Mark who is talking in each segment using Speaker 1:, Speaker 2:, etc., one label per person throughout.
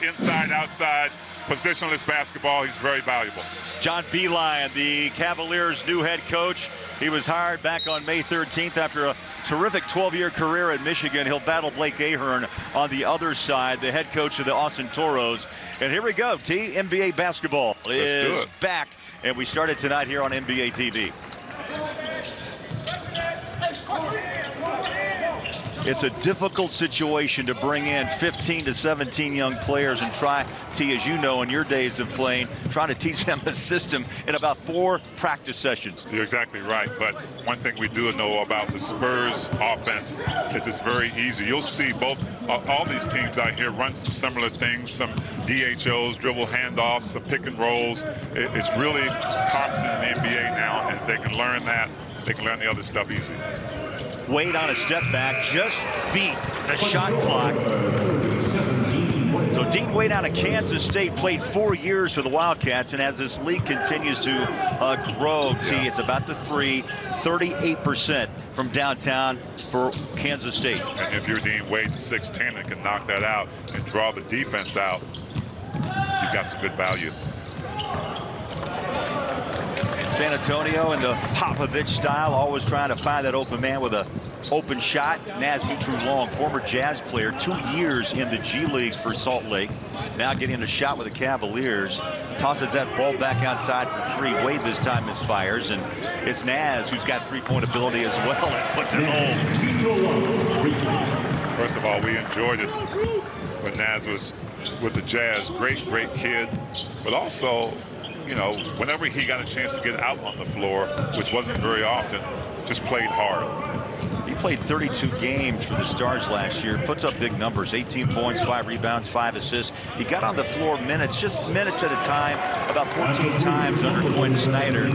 Speaker 1: inside, outside, positionless basketball. He's very valuable.
Speaker 2: John Beilein, the Cavaliers' new head coach. He was hired back on May 13th after a terrific 12-year career at Michigan. He'll battle Blake Ahern on the other side, the head coach of the Austin Toros. And here we go. NBA basketball is back, and we started tonight here on NBA TV. It's a difficult situation to bring in 15 to 17 young players and try, T, as you know, in your days of playing, trying to teach them the system in about 4 practice sessions.
Speaker 1: You're exactly right. But one thing we do know about the Spurs offense is it's very easy. You'll see both all these teams out here run some similar things, some DHOs, dribble handoffs, some pick and rolls. It's really constant in the NBA now, and they can learn that. They can learn the other stuff easy.
Speaker 2: Wade on a step back, just beat the shot clock. So Dean Wade out of Kansas State played 4 years for the Wildcats, and as this league continues to grow, T, it's about the 38% from downtown for Kansas State.
Speaker 1: And if you're Dean Wade, 6'10", and can knock that out and draw the defense out, you've got some good value.
Speaker 2: San Antonio in the Popovich style, always trying to find that open man with an open shot. Naz Mitru-Long, former Jazz player, 2 years in the G League for Salt Lake. Now getting a shot with the Cavaliers. Tosses that ball back outside for 3. Wade this time misfires, and it's Naz who's got 3-point ability as well and puts it home.
Speaker 1: First of all, we enjoyed it when Naz was with the Jazz. Great kid, but also, you know, whenever he got a chance to get out on the floor, which wasn't very often, just played hard.
Speaker 2: He played 32 games for the Stars last year, puts up big numbers, 18 points, 5 rebounds, 5 assists. He got on the floor minutes, just minutes at a time, about 14 times under Quinn Snyder.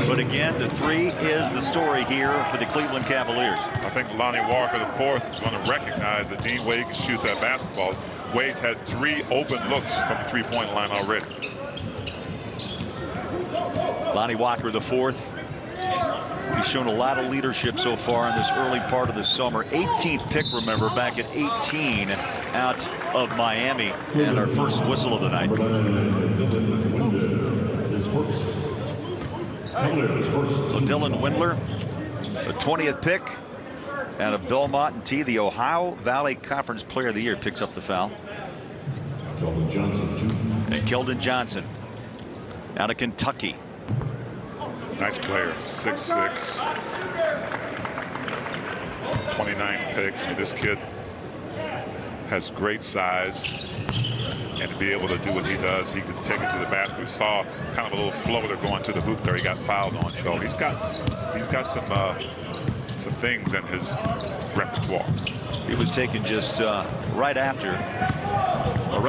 Speaker 2: But again, the 3 is the story here for the Cleveland Cavaliers.
Speaker 1: I think Lonnie Walker, the 4th, is going to recognize that Dean Wade can shoot that basketball. Wade's had 3 open looks from the 3-point line already.
Speaker 2: Lonnie Walker, the 4th. He's shown a lot of leadership so far in this early part of the summer. 18th pick, remember, back at 18 out of Miami. And our first whistle of the night. So Dylan Windler, the 20th pick out of Belmont, and T, the Ohio Valley Conference Player of the Year, picks up the foul. And Keldon Johnson out of Kentucky.
Speaker 1: Nice player, 6'6", 29th pick. I mean, this kid has great size, and to be able to do what he does, he can take it to the basket. We saw kind of a little floater going to the hoop there. He got fouled on, so he's got some things in his repertoire.
Speaker 2: He was taken just right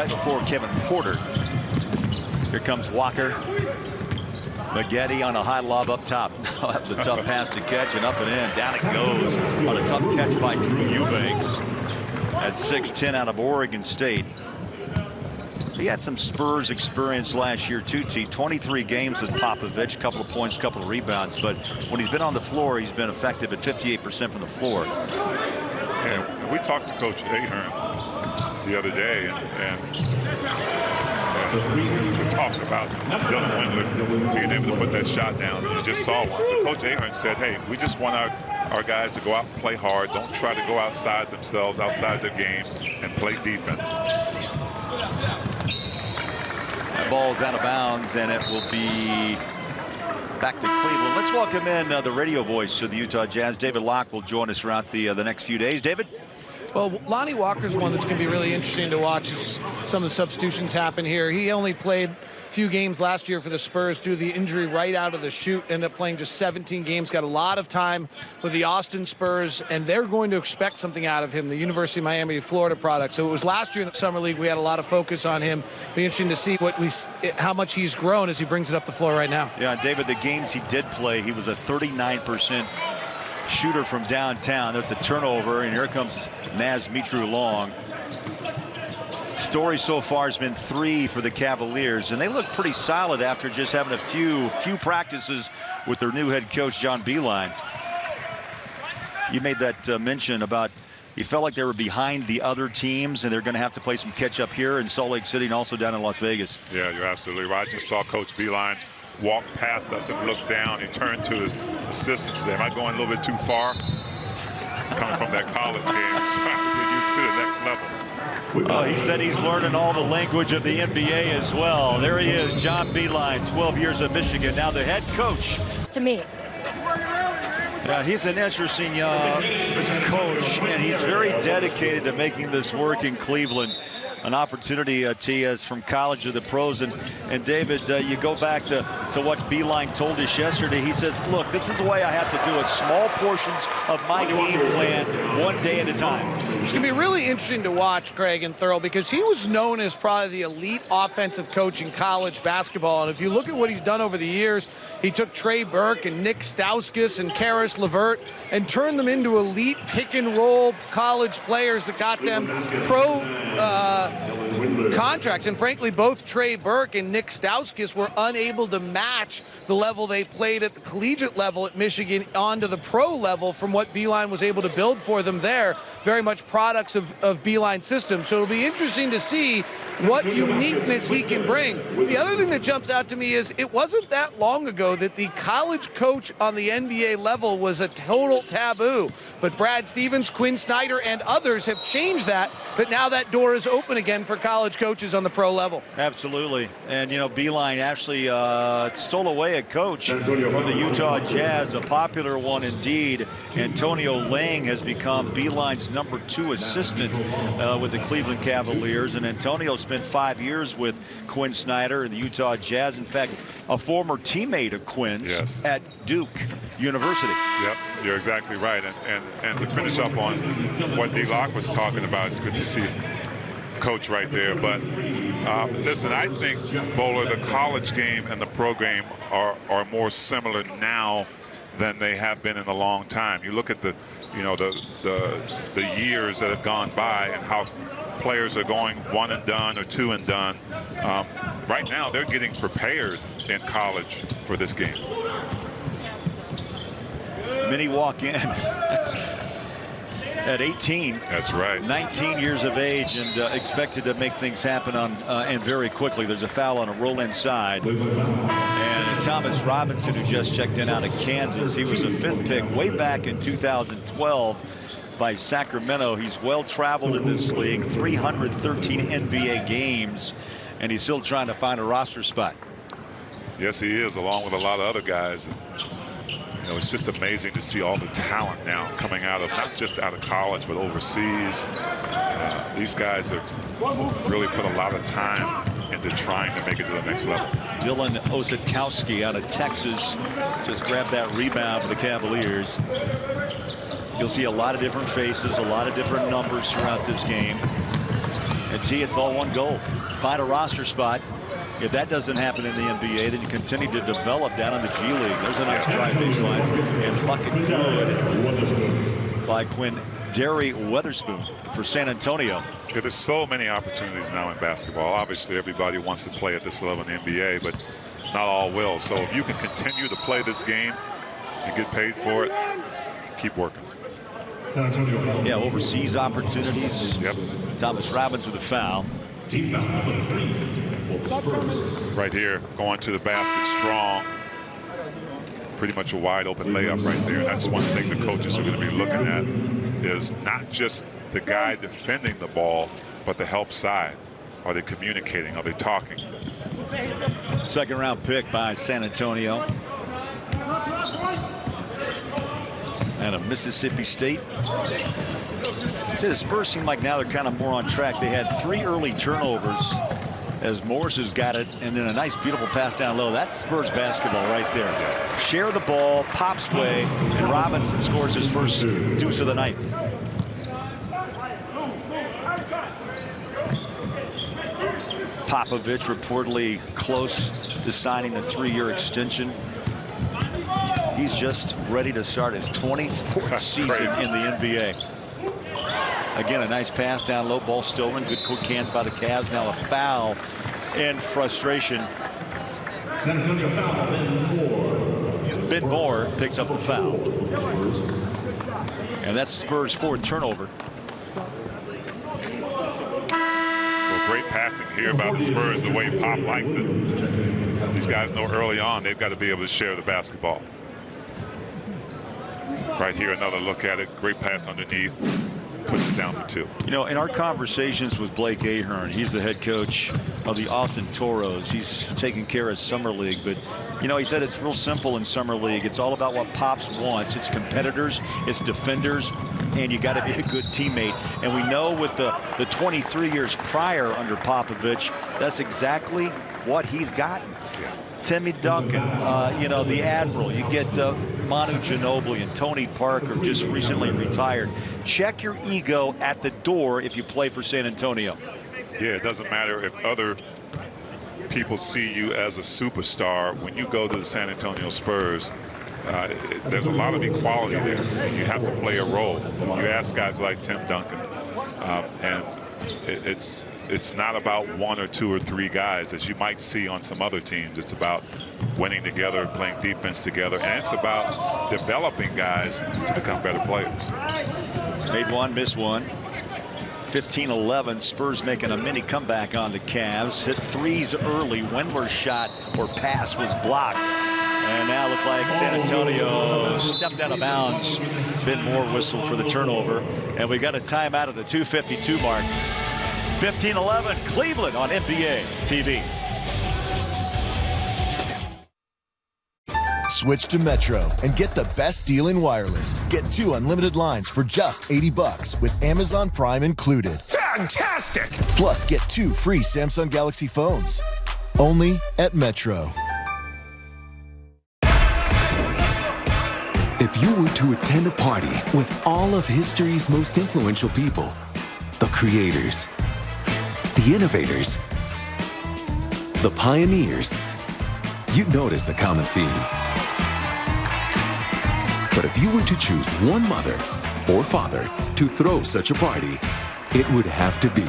Speaker 2: before Kevin Porter. Here comes Walker. Maggette on a high lob up top. That was a tough pass to catch, and up and in. Down it goes on a tough catch by Drew Eubanks at 6'10" out of Oregon State. He had some Spurs experience last year too, T. 23 games with Popovich, couple of points, couple of rebounds. But when he's been on the floor, he's been effective at 58% from the floor.
Speaker 1: And we talked to Coach Ahern the other day, and we talked about Dylan Windler being able to put that shot down. You just saw one. But Coach Ahern said, hey, we just want our guys to go out and play hard. Don't try to go outside themselves, outside their game, and play defense.
Speaker 2: That ball's out of bounds, and it will be back to Cleveland. Let's welcome in the radio voice of the Utah Jazz. David Locke will join us throughout the next few days. David?
Speaker 3: Well, Lonnie Walker's one that's going to be really interesting to watch as some of the substitutions happen here. He only played a few games last year for the Spurs due to the injury right out of the chute. Ended up playing just 17 games, got a lot of time with the Austin Spurs, and they're going to expect something out of him, the University of Miami, Florida product. So it was last year in the Summer League, we had a lot of focus on him. Be interesting to see how much he's grown as he brings it up the floor right now.
Speaker 2: Yeah, David, the games he did play, he was a 39% shooter from downtown. There's a turnover, and here comes Naz Mitru-Long. Story so far has been 3 for the Cavaliers, and they look pretty solid after just having a few practices with their new head coach, John Beilein. You made that mention about he felt like they were behind the other teams, and they're going to have to play some catch up here in Salt Lake City and also down in Las Vegas.
Speaker 1: Yeah, you're absolutely right. I just saw Coach Beeline walk past us and look down. He turned to his assistant and said, am I going a little bit too far? Coming from that college game, he's trying to get used to the next level.
Speaker 2: He said he's learning all the language of the NBA as well. There he is, John Beeline, 12 years at Michigan, now the head coach.
Speaker 4: To me.
Speaker 2: Yeah, he's an interesting coach, and he's very dedicated to making this work in Cleveland. An opportunity, Tias, from college to the pros. And David, you go back to what Beeline told us yesterday. He says, look, this is the way I have to do it. Small portions of my game plan, one day at a time.
Speaker 3: It's going to be really interesting to watch, Craig and Thurl, because he was known as probably the elite offensive coach in college basketball. And if you look at what he's done over the years, he took Trey Burke and Nick Stauskas and Karis LeVert and turned them into elite pick-and-roll college players that got them pro contracts. And frankly, both Trey Burke and Nick Stauskas were unable to match the level they played at the collegiate level at Michigan onto the pro level from what Beeline was able to build for them there. Very much products of Beeline's system. So it'll be interesting to see what uniqueness he can bring. The other thing that jumps out to me is it wasn't that long ago that the college coach on the NBA level was a total taboo. But Brad Stevens, Quinn Snyder, and others have changed that. But now that door is open again for college coaches on the pro level.
Speaker 2: Absolutely. And, you know, Beeline actually stole away a coach from the Utah Jazz, a popular one indeed. Antonio Lang has become Beeline's #2 assistant with the Cleveland Cavaliers. And Antonio spent 5 years with Quinn Snyder and the Utah Jazz. In fact, a former teammate of Quinn's at Duke University.
Speaker 1: Yep, you're exactly right. And to finish up on what D-Lock was talking about, it's good to see coach right there. But listen, I think, Bowler, the college game and the pro game are more similar now than they have been in a long time. You look at the years that have gone by and how players are going one and done or two and done. Right now, they're getting prepared in college for this game.
Speaker 2: Many walk in at 18.
Speaker 1: That's right.
Speaker 2: 19 years of age and expected to make things happen and very quickly. There's a foul on a roll inside. And Thomas Robinson, who just checked in out of Kansas, he was a 5th pick way back in 2012 by Sacramento. He's well traveled in this league, 313 NBA games, and he's still trying to find a roster spot.
Speaker 1: Yes, he is, along with a lot of other guys. You know, it's just amazing to see all the talent now coming out of, not just out of college, but overseas. These guys have really put a lot of time into trying to make it to the next level.
Speaker 2: Dylan Osetkowski out of Texas just grabbed that rebound for the Cavaliers. You'll see a lot of different faces, a lot of different numbers throughout this game. And it's all one goal. Find a roster spot. If that doesn't happen in the NBA, then you continue to develop down in the G League. There's a nice drive baseline. And bucket good by Quindary Weatherspoon for San Antonio.
Speaker 1: Yeah, there's so many opportunities now in basketball. Obviously, everybody wants to play at this level in the NBA, but not all will. So if you can continue to play this game and get paid for it, keep working.
Speaker 2: Yeah, overseas opportunities.
Speaker 1: Yep.
Speaker 2: Thomas Robinson with a foul.
Speaker 1: Right here, going to the basket strong. Pretty much a wide open layup right there. And that's one thing the coaches are going to be looking at, is not just the guy defending the ball, but the help side. Are they communicating? Are they talking?
Speaker 2: Second round pick by San Antonio. And a Mississippi State. The Spurs seem like now they're kind of more on track. They had 3 early turnovers as Morris has got it, and then a nice beautiful pass down low. That's Spurs basketball right there. Share the ball, pops way, and Robinson scores his first deuce of the night. Popovich reportedly close to signing a 3-year extension. He's just ready to start his 24th season in the NBA. Again, a nice pass down low, ball stolen. Good quick hands by the Cavs. Now a foul and frustration.
Speaker 5: San Antonio foul,
Speaker 2: Ben Moore picks up the foul. And that's Spurs' 4th turnover.
Speaker 1: great passing here by the Spurs, the way Pop likes it. These guys know early on they've got to be able to share the basketball. Right here, another look at it. Great pass underneath. Puts it down to 2.
Speaker 2: You know, in our conversations with Blake Ahern, he's the head coach of the Austin Toros. He's taking care of Summer League, but you know, he said it's real simple in Summer League. It's all about what Pops wants. It's competitors, it's defenders, and you got to be a good teammate. And we know with the 23 years prior under Popovich, that's exactly what he's gotten. Timmy Duncan, you know, the Admiral. You get Manu Ginobili and Tony Parker, just recently retired. Check your ego at the door if you play for San Antonio.
Speaker 1: Yeah, it doesn't matter if other people see you as a superstar. When you go to the San Antonio Spurs, there's a lot of equality there. You have to play a role. You ask guys like Tim Duncan, and it's not about 1 or 2 or 3 guys as you might see on some other teams. It's about winning together, playing defense together, and it's about developing guys to become better players.
Speaker 2: Made one, missed one. 15-11. Spurs making a mini comeback on the Cavs. Hit threes early. Wendler's shot or pass was blocked. And now look like San Antonio stepped out of bounds. Ben Moore whistled for the turnover. And we got a timeout at the 2:52 mark. 15-11, Cleveland on NBA TV.
Speaker 4: Switch to Metro and get the best deal in wireless. Get 2 unlimited lines for just $80 with Amazon Prime included.
Speaker 6: Fantastic!
Speaker 4: Plus, get 2 free Samsung Galaxy phones. Only at Metro.
Speaker 6: If you were to attend a party with all of history's most influential people, the creators, the innovators, the pioneers, you'd notice a common theme. But if you were to choose one mother or father to throw such a party, it would have to be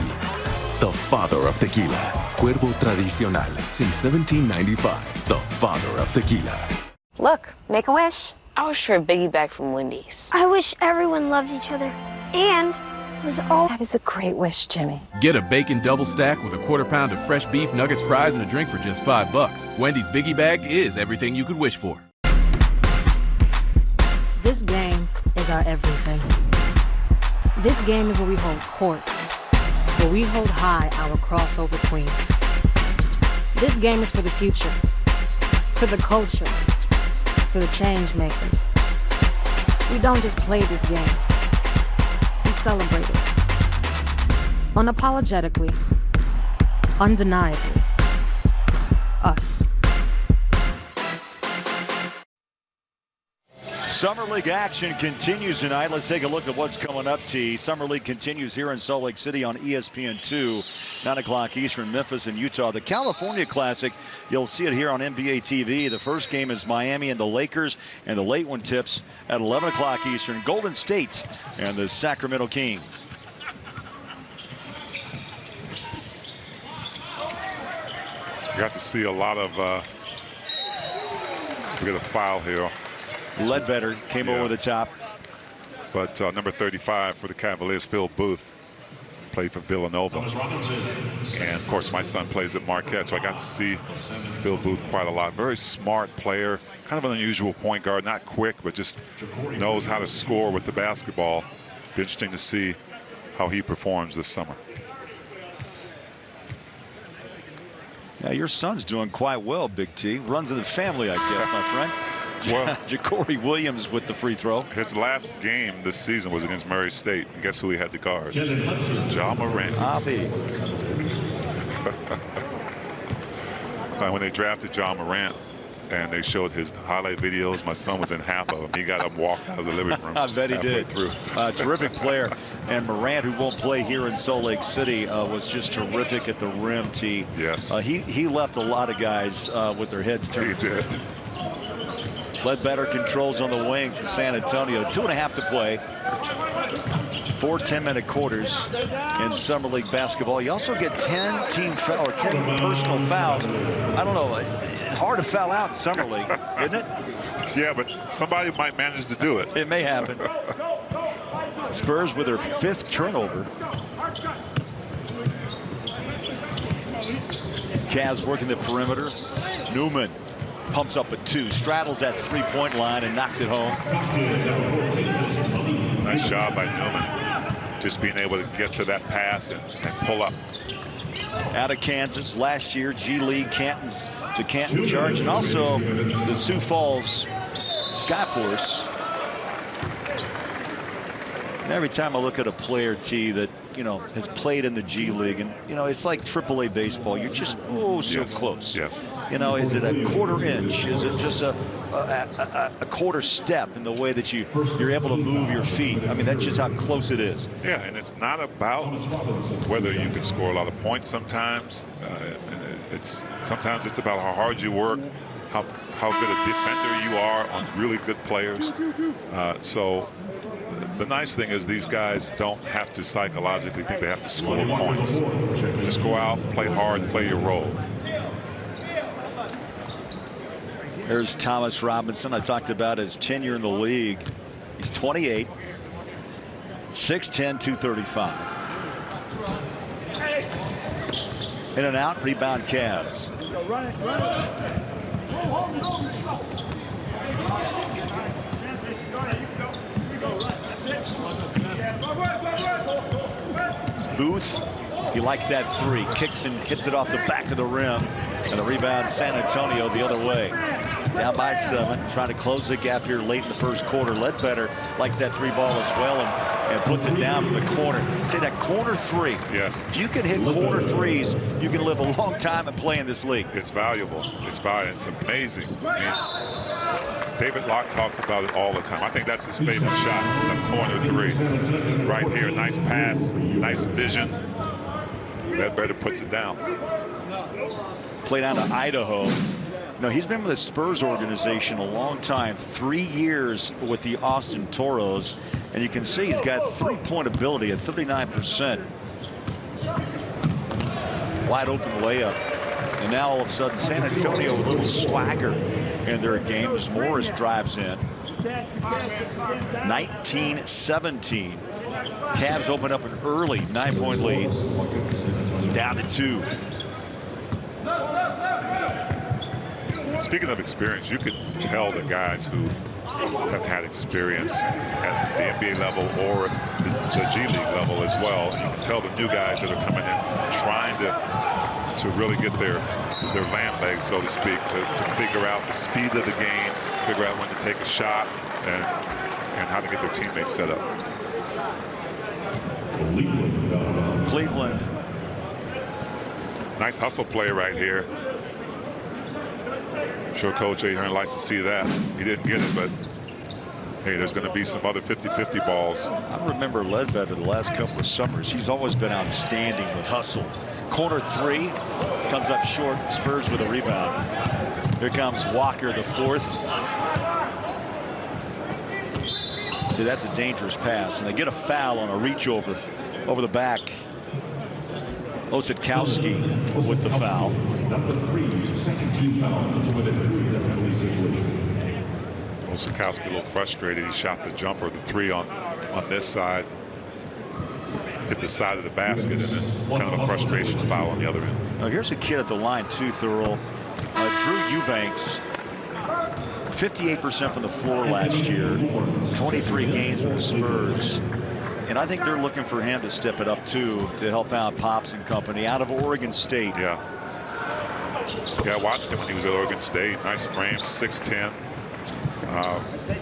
Speaker 6: the father of tequila. Cuervo Tradicional since 1795. The father of tequila.
Speaker 7: Look, make a wish. I wish for a biggie bag from Wendy's.
Speaker 8: I wish everyone loved each other and was all.
Speaker 7: That is a great wish, Jimmy.
Speaker 9: Get a bacon double stack with a quarter-pound of fresh beef, nuggets, fries, and a drink for just $5. Wendy's Biggie Bag is everything you could wish for.
Speaker 10: This game is our everything. This game is where we hold court, where we hold high our crossover queens. This game is for the future, for the culture, for the change makers. We don't just play this game, we celebrate it. Unapologetically, undeniably, us.
Speaker 2: Summer League action continues tonight. Let's take a look at what's coming up, T. Summer League continues here in Salt Lake City on ESPN2, 9 o'clock Eastern, Memphis and Utah. The California Classic, you'll see it here on NBA TV. The first game is Miami and the Lakers, and the late one tips at 11 o'clock Eastern. Golden State and the Sacramento Kings.
Speaker 1: You got to see a lot of, we got a foul here.
Speaker 2: Ledbetter came over the top.
Speaker 1: But number 35 for the Cavaliers, Phil Booth, played for Villanova. And of course, my son plays at Marquette, so I got to see Phil Booth quite a lot. Very smart player, kind of an unusual point guard, not quick, but just knows how to score with the basketball. Be interesting to see how he performs this summer.
Speaker 2: Yeah, your son's doing quite well, Big T. Runs in the family, I guess, my friend.
Speaker 1: Well,
Speaker 2: Ja'Cory Williams with the free throw.
Speaker 1: His last game this season was against Murray State. And guess who he had to guard? Ja Morant. When they drafted Ja Morant and they showed his highlight videos, my son was in half of them. He got up and walked out of the living room.
Speaker 2: I bet he did.
Speaker 1: Through.
Speaker 2: Terrific player. And Morant, who won't play here in Salt Lake City, was just terrific at the rim, T.
Speaker 1: Yes.
Speaker 2: He left a lot of guys with their heads turned.
Speaker 1: He did.
Speaker 2: Ledbetter controls on the wing for San Antonio. 2.5 to play. 4 10-minute quarters in Summer League basketball. You also get 10 team foul or 10 personal fouls. I don't know. It's hard to foul out in Summer League, isn't it?
Speaker 1: Yeah, but somebody might manage to do it.
Speaker 2: It may happen. Spurs with their 5th turnover. Cavs working the perimeter. Newman pumps up a 2, straddles that three-point line and knocks it home.
Speaker 1: Nice job by Newman. Just being able to get to that pass and pull up.
Speaker 2: Out of Kansas last year, G League, the Canton Charge, and also the Sioux Falls Skyforce. And every time I look at a player, T, that has played in the G League, and it's like AAA baseball. You're just so close.
Speaker 1: Yes.
Speaker 2: Is it a quarter inch? Is it just a quarter step in the way that you're able to move your feet? I mean, that's just how close it is.
Speaker 1: Yeah, and it's not about whether you can score a lot of points. Sometimes sometimes it's about how hard you work, how good a defender you are on really good players. So the nice thing is these guys don't have to psychologically think they have to score points. Just go out, play hard, play your role.
Speaker 2: There's Thomas Robinson. I talked about his tenure in the league. He's 28, 6'10", 235. In and out, rebound Cavs. Booth, he likes that 3, kicks and hits it off the back of the rim, and the rebound San Antonio the other way. Down by 7, trying to close the gap here late in the first quarter. Ledbetter likes that 3 ball as well and puts it down from the corner. Take that corner 3.
Speaker 1: Yes.
Speaker 2: If you can hit corner 3s, you can live a long time and play in this league.
Speaker 1: It's valuable. It's valuable. It's amazing. I mean, David Locke talks about it all the time. I think that's his favorite shot, the corner 3. Right here, nice pass, nice vision. Ledbetter puts it down.
Speaker 2: Played out of Idaho. He's been with the Spurs organization a long time, 3 years with the Austin Toros, and you can see he's got three-point ability at 39%. Wide open layup. And now all of a sudden San Antonio a little swagger in their games. Morris drives in. 19-17. Cavs open up an early 9-point lead. It's down to 2.
Speaker 1: Speaking of experience, you could tell the guys who have had experience at the NBA level or the G League level as well. You can tell the new guys that are coming in trying to really get their land legs, so to speak, to figure out the speed of the game, figure out when to take a shot, and how to get their teammates set up.
Speaker 2: Cleveland.
Speaker 1: Nice hustle play right here. I'm sure Coach Ahern likes to see that. He didn't get it, but hey, there's going to be some other 50-50 balls.
Speaker 2: I remember Ledbetter the last couple of summers. He's always been outstanding with hustle. Corner 3 comes up short. Spurs with a rebound. Here comes Walker, the 4th. So that's a dangerous pass, and they get a foul on a reach over the back. Ossetkowski with the foul.
Speaker 5: Number 3, second team foul. It's within 3 in a penalty situation.
Speaker 1: Ossetkowski a little frustrated. He shot the jumper, the 3 on this side. Hit the side of the basket, and then kind of a frustration foul on the other end.
Speaker 2: Now here's a kid at the line too, Thurl. Drew Eubanks, 58% from the floor last year, 23 games with the Spurs. And I think they're looking for him to step it up too, to help out Pops and company out of Oregon State.
Speaker 1: Yeah, I watched him when he was at Oregon State. Nice frame, 6'10".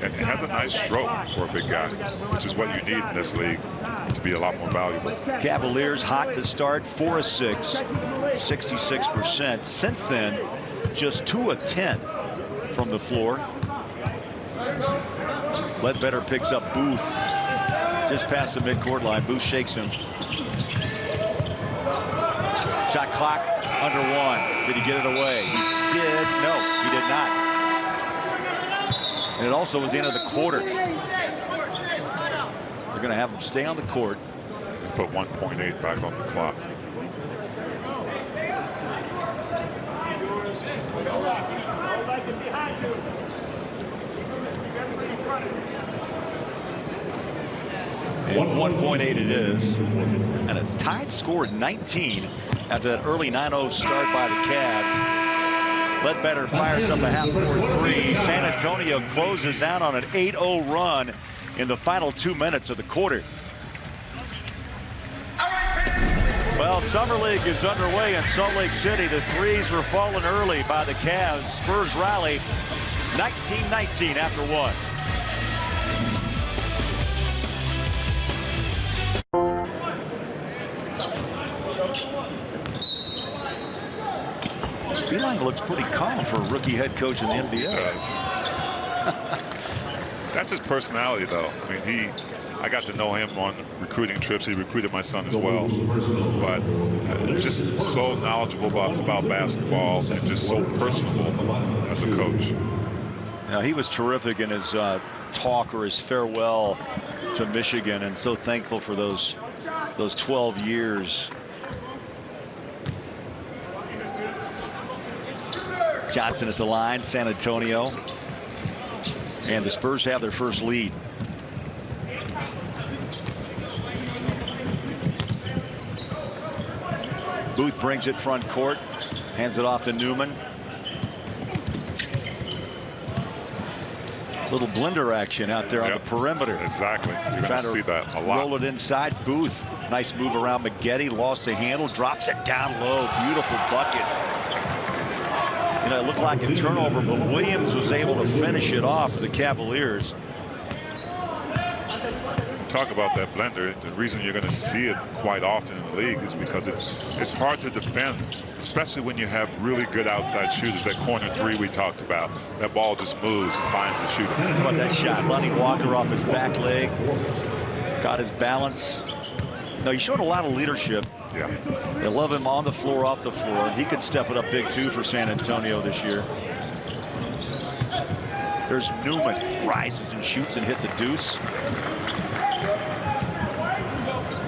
Speaker 1: And has a nice stroke for a big guy, which is what you need in this league to be a lot more valuable.
Speaker 2: Cavaliers hot to start, 4 of 6, 66%. Since then, just 2 of 10 from the floor. Ledbetter picks up Booth just past the midcourt line. Booth shakes him. Shot clock under 1. Did he get it away? He did. No, he did not. And it also was the end of the quarter. They're going to have him stay on the court.
Speaker 1: Put 1.8 back on the clock.
Speaker 2: And 1.8 it is. And a tied score at 19 After that early 9-0 start by the Cavs, Ledbetter fires up a half-court three. San Antonio closes out on an 8-0 run in the final 2 minutes of the quarter. Well, Summer League is underway in Salt Lake City. The threes were falling early by the Cavs. Spurs rally 19-19 after one. Beeline looks pretty calm for a rookie head coach in the NBA.
Speaker 1: That's his personality, though. I mean, I got to know him on recruiting trips. He recruited my son as well. But just so knowledgeable about basketball and just so personable as a coach.
Speaker 2: Now, he was terrific in his talk or his farewell to Michigan, and so thankful for those 12 years. Johnson at the line, San Antonio. And the Spurs have their first lead. Booth brings it front court, hands it off to Newman. Little blender action out there on the perimeter.
Speaker 1: Exactly. You're going to see that a lot.
Speaker 2: Roll it inside. Booth, nice move around Maggette. Lost the handle, drops it down low. Beautiful bucket. You know, it looked like a turnover, but Williams was able to finish it off for the Cavaliers.
Speaker 1: Talk about that blender. The reason you're going to see it quite often in the league is because it's hard to defend, especially when you have really good outside shooters. That corner three we talked about, that ball just moves and finds the shooter.
Speaker 2: How about that shot? Lonnie Walker off his back leg, got his balance. No, he showed a lot of leadership.
Speaker 1: Yeah.
Speaker 2: They love him on the floor, off the floor. He could step it up big too for San Antonio this year. There's Newman, rises and shoots and hits a deuce.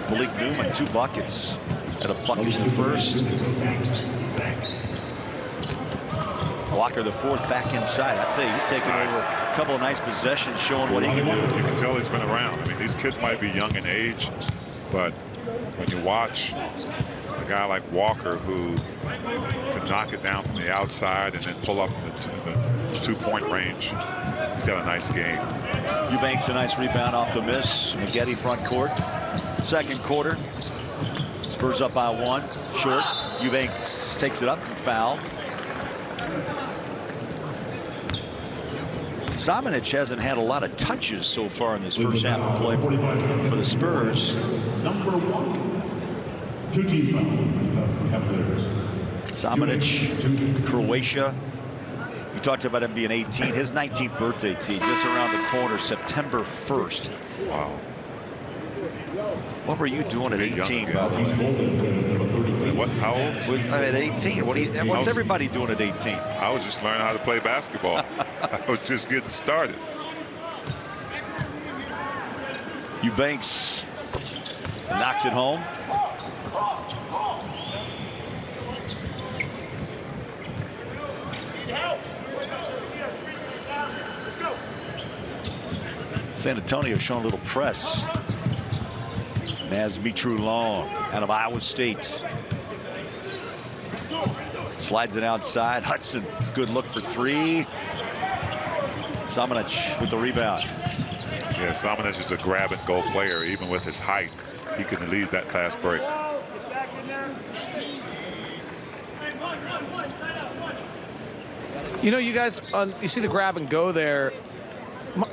Speaker 2: Malik Newman, 2 buckets, and a bucket in the first. Walker, the fourth, back inside. I tell you, he's taking over a couple of nice possessions, showing what he can do.
Speaker 1: You can tell he's been around. I mean, these kids might be young in age, but when you watch a guy like Walker who can knock it down from the outside and then pull up in the 2-point range, he's got a nice game.
Speaker 2: Eubanks, a nice rebound off the miss. Maggette front court. Second quarter, Spurs up by 1. Short. Eubanks takes it up and foul. Simonic hasn't had a lot of touches so far in this first half of play for the Spurs.
Speaker 5: Number 1. 2-team foul for the Cavaliers.
Speaker 2: Simonic, Croatia. You talked about him being 18. His 19th birthday, T, just around the corner, September 1st.
Speaker 1: Wow.
Speaker 2: What were you doing at 18, Bob?
Speaker 1: How old?
Speaker 2: I'm at 18. What's everybody doing at 18?
Speaker 1: I was just learning how to play basketball. I was just getting started.
Speaker 2: Eubanks knocks it home. San Antonio showing a little press. Naz Mitrou-Long out of Iowa State. Slides it outside. Hudson, good look for 3. Simonic with the rebound.
Speaker 1: Yeah, Simonic is a grab-and-go player. Even with his height, he can lead that fast break.
Speaker 3: You know, you guys, you see the grab and go there.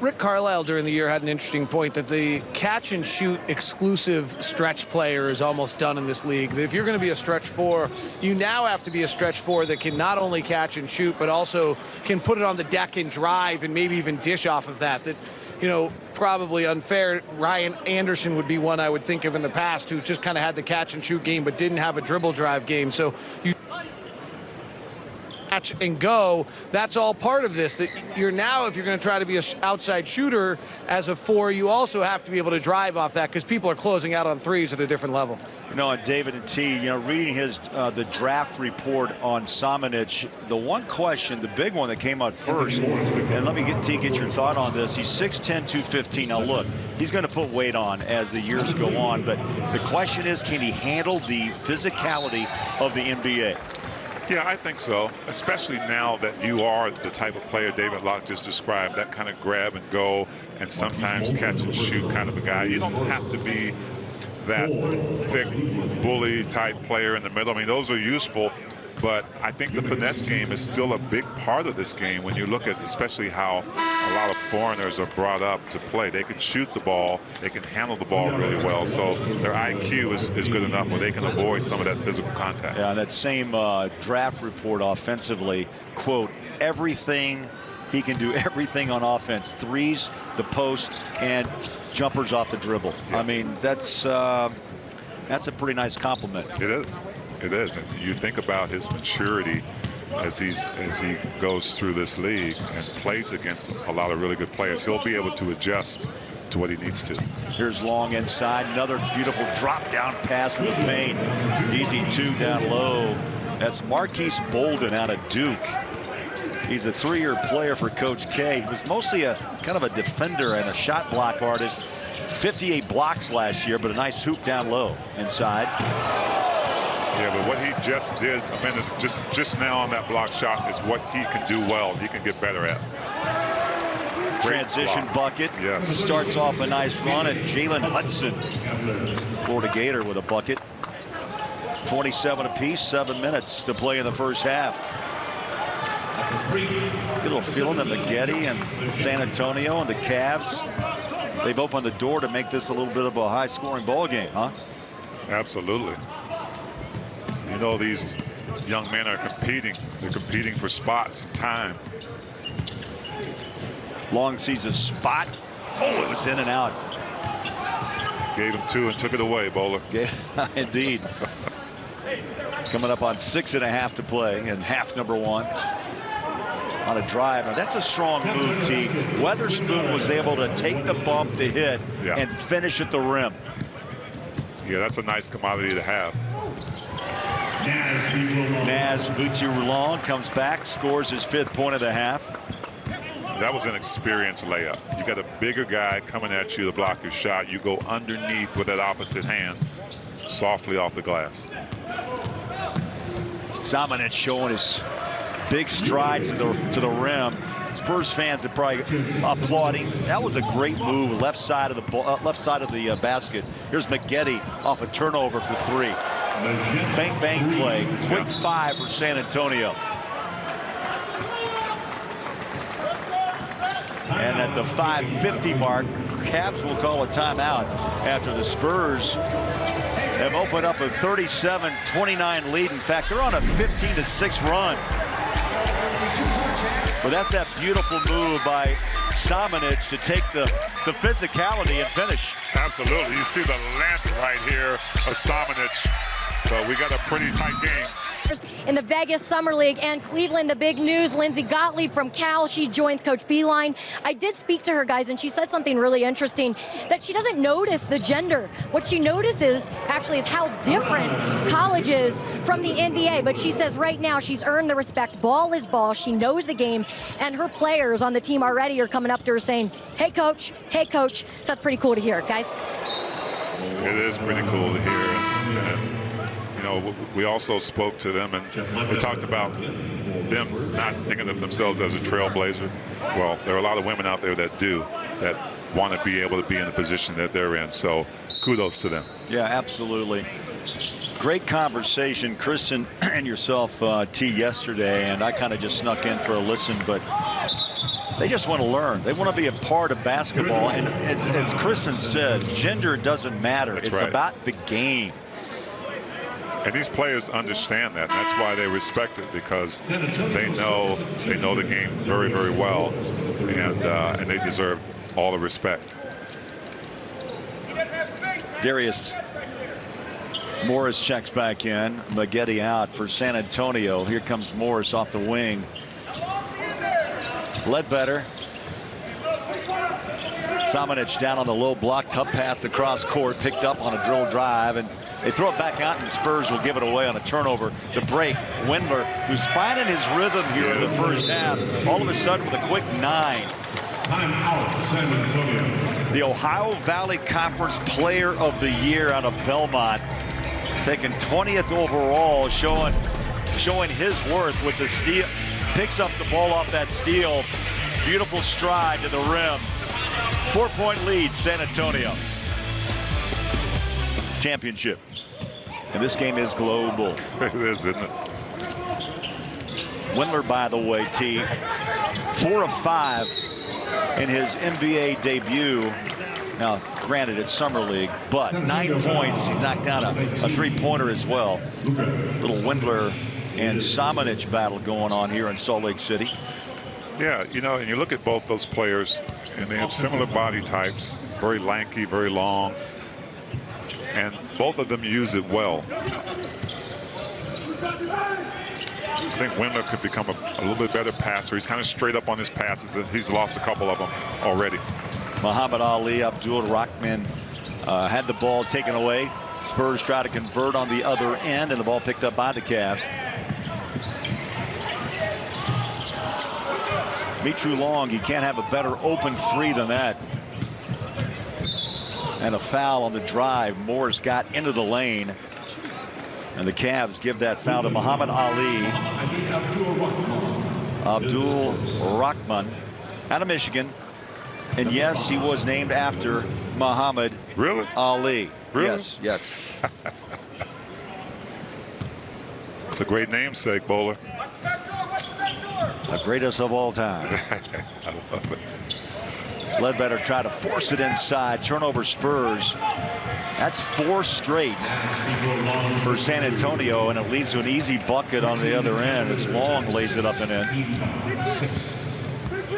Speaker 3: Rick Carlisle during the year had an interesting point that the catch and shoot exclusive stretch player is almost done in this league. That if you're going to be a stretch 4, you now have to be a stretch 4 that can not only catch and shoot, but also can put it on the deck and drive and maybe even dish off of that. That, you know, probably unfair. Ryan Anderson would be one I would think of in the past who just kind of had the catch and shoot game but didn't have a dribble drive game. So you catch and go, that's all part of this. That you're now, if you're going to try to be an outside shooter as a 4, you also have to be able to drive off that because people are closing out on threes at a different level.
Speaker 2: You know, and David and T, you know, reading his the draft report on Samanic, the one question, the big one that came out first, and let me get your thought on this. He's 6'10", 215. Now look, he's going to put weight on as the years go on, but the question is, can he handle the physicality of the NBA?
Speaker 1: Yeah, I think so, especially now that you are the type of player David Locke just described, that kind of grab and go and sometimes catch and shoot kind of a guy. You don't have to be that thick bully type player in the middle. I mean, those are useful, but I think the finesse game is still a big part of this game when you look at especially how a lot of foreigners are brought up to play. They can shoot the ball, they can handle the ball really well, so their IQ is good enough where they can avoid some of that physical contact.
Speaker 2: Yeah, that same draft report offensively, quote, everything, he can do everything on offense, threes, the post, and jumpers off the dribble. Yeah. I mean, that's a pretty nice compliment.
Speaker 1: It is. It is. And you think about his maturity as he goes through this league and plays against a lot of really good players. He'll be able to adjust to what he needs to.
Speaker 2: Here's Long inside. Another beautiful drop down pass in the paint. Easy two down low. That's Marquise Bolden out of Duke. He's a 3-year player for Coach K. He was mostly a kind of a defender and a shot block artist. 58 blocks last year, but a nice hoop down low inside.
Speaker 1: Yeah, but what he just did a minute just now on that block shot is what he can do well. He can get better at.
Speaker 2: Transition bucket.
Speaker 1: Yes.
Speaker 2: Starts off a nice run, and Jalen Hudson, Florida Gator, with a bucket. 27 apiece, 7 minutes to play in the first half. Get a little feeling that Maggette and San Antonio and the Cavs, they've opened the door to make this a little bit of a high-scoring ball game, huh?
Speaker 1: Absolutely. You know, these young men are competing. They're competing for spots and time.
Speaker 2: Long sees a spot. Oh, it was in and out.
Speaker 1: Gave him 2 and took it away, Bowler.
Speaker 2: Indeed. Coming up on 6.5 to play in half number 1. On a drive. Now that's a strong move, T. Weatherspoon was able to take the bump, the hit, and finish at the rim.
Speaker 1: Yeah, that's a nice commodity to have.
Speaker 2: Naz Bucci-Roulon comes back, scores his 5th point of the half.
Speaker 1: That was an experienced layup. You got a bigger guy coming at you to block your shot. You go underneath with that opposite hand, softly off the glass.
Speaker 2: Samanic showing his big strides to the rim. Spurs fans are probably applauding. That was a great move, left side of the basket. Here's Maggette off a turnover for 3. Bang bang play. Quick 5 for San Antonio. And at the 5:50 mark, Cavs will call a timeout after the Spurs have opened up a 37-29 lead. In fact, they're on a 15-6 run. But that's that beautiful move by Samanic to take the physicality and finish.
Speaker 1: Absolutely. You see the length right here of Samanic. So we got a pretty tight game.
Speaker 11: In the Vegas Summer League and Cleveland, the big news, Lindsey Gottlieb from Cal, she joins Coach Beilein. I did speak to her, guys, and she said something really interesting, that she doesn't notice the gender. What she notices actually is how different college is from the NBA. But she says right now she's earned the respect. Ball is ball. She knows the game, and her players on the team already are coming up to her saying, hey, coach, hey, coach. So that's pretty cool to hear, guys.
Speaker 1: It is pretty cool to hear. And you know, we also spoke to them, and we talked about them not thinking of themselves as a trailblazer. Well, there are a lot of women out there that do, that want to be able to be in the position that they're in. So kudos to them.
Speaker 2: Yeah, absolutely. Great conversation, Kristen and yourself, T, yesterday, and I kind of just snuck in for a listen, but they just want to learn. They want to be a part of basketball, and as Kristen said, gender doesn't matter.
Speaker 1: That's
Speaker 2: it's
Speaker 1: right.
Speaker 2: about the game.
Speaker 1: And these players understand that. That's why they respect it, because they know the game very, very well, and they deserve all the respect.
Speaker 2: Darius Morris checks back in. Maggette out for San Antonio. Here comes Morris off the wing. Ledbetter Samanic down on the low block, tough pass across court, picked up on a drill drive, and they throw it back out, and the Spurs will give it away on a turnover to break. Windler, who's finding his rhythm here in the first half, all of a sudden with a quick 9.
Speaker 5: Time out, San Antonio.
Speaker 2: The Ohio Valley Conference Player of the Year out of Belmont, taking 20th overall, showing his worth with the steal. Picks up the ball off that steal. Beautiful stride to the rim. 4-point lead, San Antonio. Championship. And this game is global.
Speaker 1: It is, isn't it?
Speaker 2: Windler, by the way, T, 4 of 5 in his NBA debut. Now, granted, it's Summer League, but 9 points. He's knocked down a three-pointer as well. Little Windler and Samanic battle going on here in Salt Lake City.
Speaker 1: Yeah, you know, and you look at both those players, and they have similar body types, very lanky, very long, and both of them use it well. I think Windler could become a little bit better passer. He's kind of straight up on his passes, and he's lost a couple of them already.
Speaker 2: Muhammad Ali, Abdul Rahman had the ball taken away. Spurs try to convert on the other end, and the ball picked up by the Cavs. Mitru Long, you can't have a better open 3 than that. And a foul on the drive. Moore's got into the lane. And the Cavs give that foul to Muhammad Ali. Abdul Rahman out of Michigan. And yes, he was named after Muhammad Ali.
Speaker 1: Really?
Speaker 2: Yes.
Speaker 1: It's a great namesake, Bowler.
Speaker 2: The greatest of all time.
Speaker 1: I love it.
Speaker 2: Ledbetter tried to force it inside. Turnover Spurs. That's 4 straight for San Antonio, and it leads to an easy bucket on the other end as Long lays it up and in.